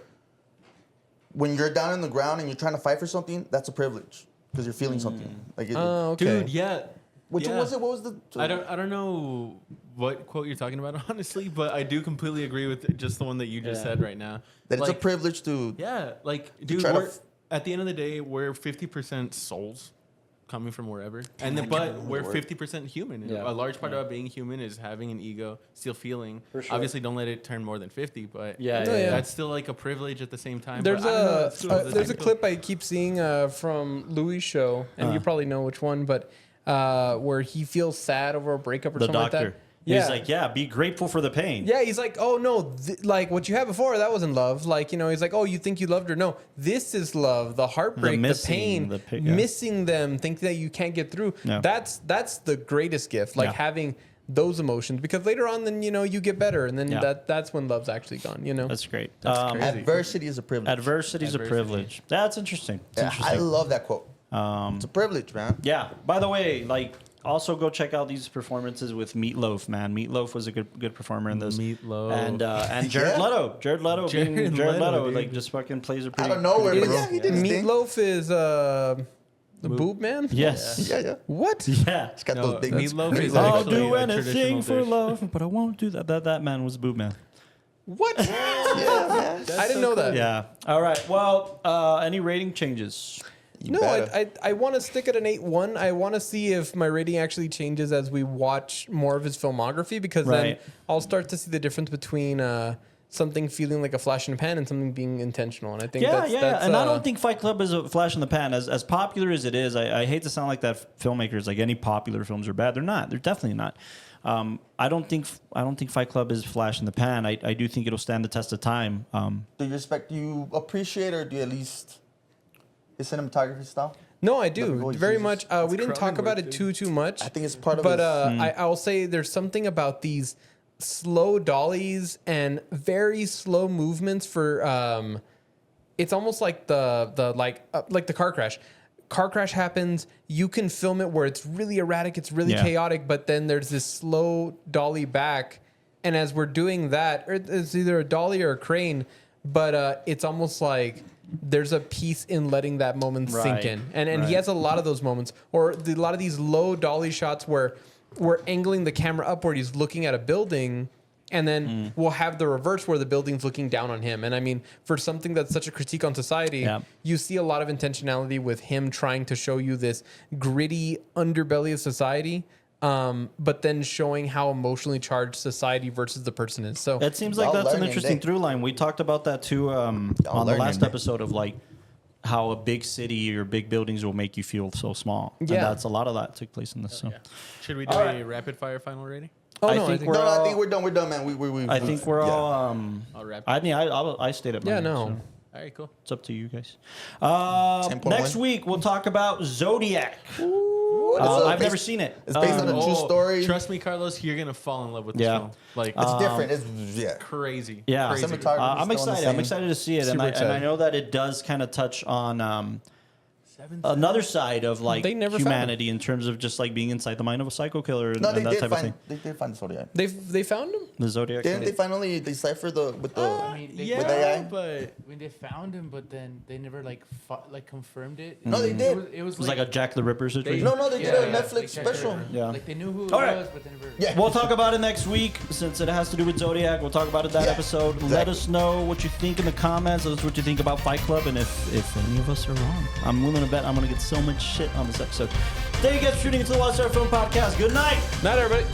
when you're down on the ground and you're trying to fight for something, that's a privilege because you're feeling something. Like Oh, okay. Dude, yeah. which yeah. was it? What was the? I don't know what quote you're talking about, honestly, but I do completely agree with just the one that you just said right now. That it's Like, a privilege to. yeah, like, dude, try to we're, at the end of the day, we're 50% souls. coming from wherever. And then, but we're 50% human. And Yeah. a large part about being human is having an ego, still feeling. Obviously, don't let it turn more than 50, but yeah. that's still like a privilege at the same time. There's But I don't know, it's sort of the there's a same clip I keep seeing from Louis' show, and you probably know which one, but where he feels sad over a breakup or The something doctor. like that. Yeah. He's like, yeah, be grateful for the pain. Yeah, he's like, oh no, like what you had before, that wasn't love. Like, you know, he's like, oh, you think you loved her? No, this is love. The heartbreak, the, missing, pain, missing them, thinking that you can't get through. Yeah. That's the greatest gift. Like having those emotions, because later on, then you know you get better, and then that's when love's actually gone. You know, That's great. Adversity is a privilege. Adversity is a privilege. That's interesting. It's Yeah, interesting. I love that quote. It's a privilege, man. Yeah. By the way, like, also go check out these performances with Meatloaf, man. Meatloaf was a good performer in this. Meatloaf. And Jared Leto. Jared Leto. Jared Jared Leto, Leto, like, dude. just fucking plays a I pretty. don't know where, pretty but good yeah, role. he did his thing. Meatloaf is the boob man. Yes. Yeah. What? Yeah. He's got No, those big Meatloaf is I'll actually do a anything traditional for dish. love, but I won't do that. That man was boob man. What? Yeah, man. I didn't know that. Yeah. All right. Well, any rating changes? No, better. I want to stick at an 8.1. I want to see if my rating actually changes as we watch more of his filmography, because then Right. I'll start to see the difference between something feeling like a flash in the pan and something being intentional. And I think Yeah, that's and I don't think Fight Club is a flash in the pan. As popular as it is, I hate to sound like that filmmakers, like any popular films are bad. They're not. They're definitely not. I don't think Fight Club is flash in the pan. I do think it'll stand the test of time. Do you appreciate, or do you at least his cinematography style? No, I Nothing do really very Jesus. much. We didn't talk Cronenberg, about it dude. too much. I think it's part of But his- I'll say there's something about these slow dollies and very slow movements for. It's almost like the car crash. Car crash happens. You can film it where it's really erratic, it's really chaotic, but then there's this slow dolly back, and as we're doing that, it's either a dolly or a crane, but it's almost like there's a piece in letting that moment sink in, and he has a lot of those moments, or a lot of these low dolly shots where we're angling the camera upward. He's looking at a building, and then we'll have the reverse where the building's looking down on him. And I mean, for something that's such a critique on society, you see a lot of intentionality with him trying to show you this gritty underbelly of society, but then showing how emotionally charged society versus the person is. So It seems like Y'all that's an learning interesting day. through line. We talked about that too on the learning last day. episode of like how a big city or big buildings will make you feel so small. And Yeah. that's a lot of that took place in this. So Should we do a rapid fire final rating? I think we're No, I all- think we're done. We're done, man. We I think we're all. I'll wrap. I mean, I stayed at mine. Yeah, no. so All right, cool. it's up to you guys. 10.1. Next week we'll talk about Zodiac. I've never seen it. It's based on a true story. Trust me, Carlos, you're gonna fall in love with this Yeah. film. Like It's different. It's crazy. Yeah. crazy. Cinematography. I'm Still the excited. I'm same. excited to see it, and Super I excited. know that it does kind of touch on another side of like They never found humanity in terms of just like being inside the mind of a psycho killer and, No, they and that did type of find. thing. They did find the Zodiac. they found him. The Zodiac. Didn't Killer. they finally decipher with the? I mean, they, With AI? but when they found him, but then they never like confirmed it. No, they It did. was, it was It was like a Jack the Ripper situation. No, they did a Netflix like Jack the special. Ripper. Yeah. Like they knew who it All right. was, but they never. Yeah. We'll talk about it next week since it has to do with Zodiac. We'll talk about it that Yeah, episode. Let exactly. us know what you think in the comments. Let us know what you think about Fight Club, and if any of us are wrong. I'm willing to bet I'm going to get so much shit on this episode. Thank you guys for tuning into the WatchTower Film Podcast. Good night. Not everybody.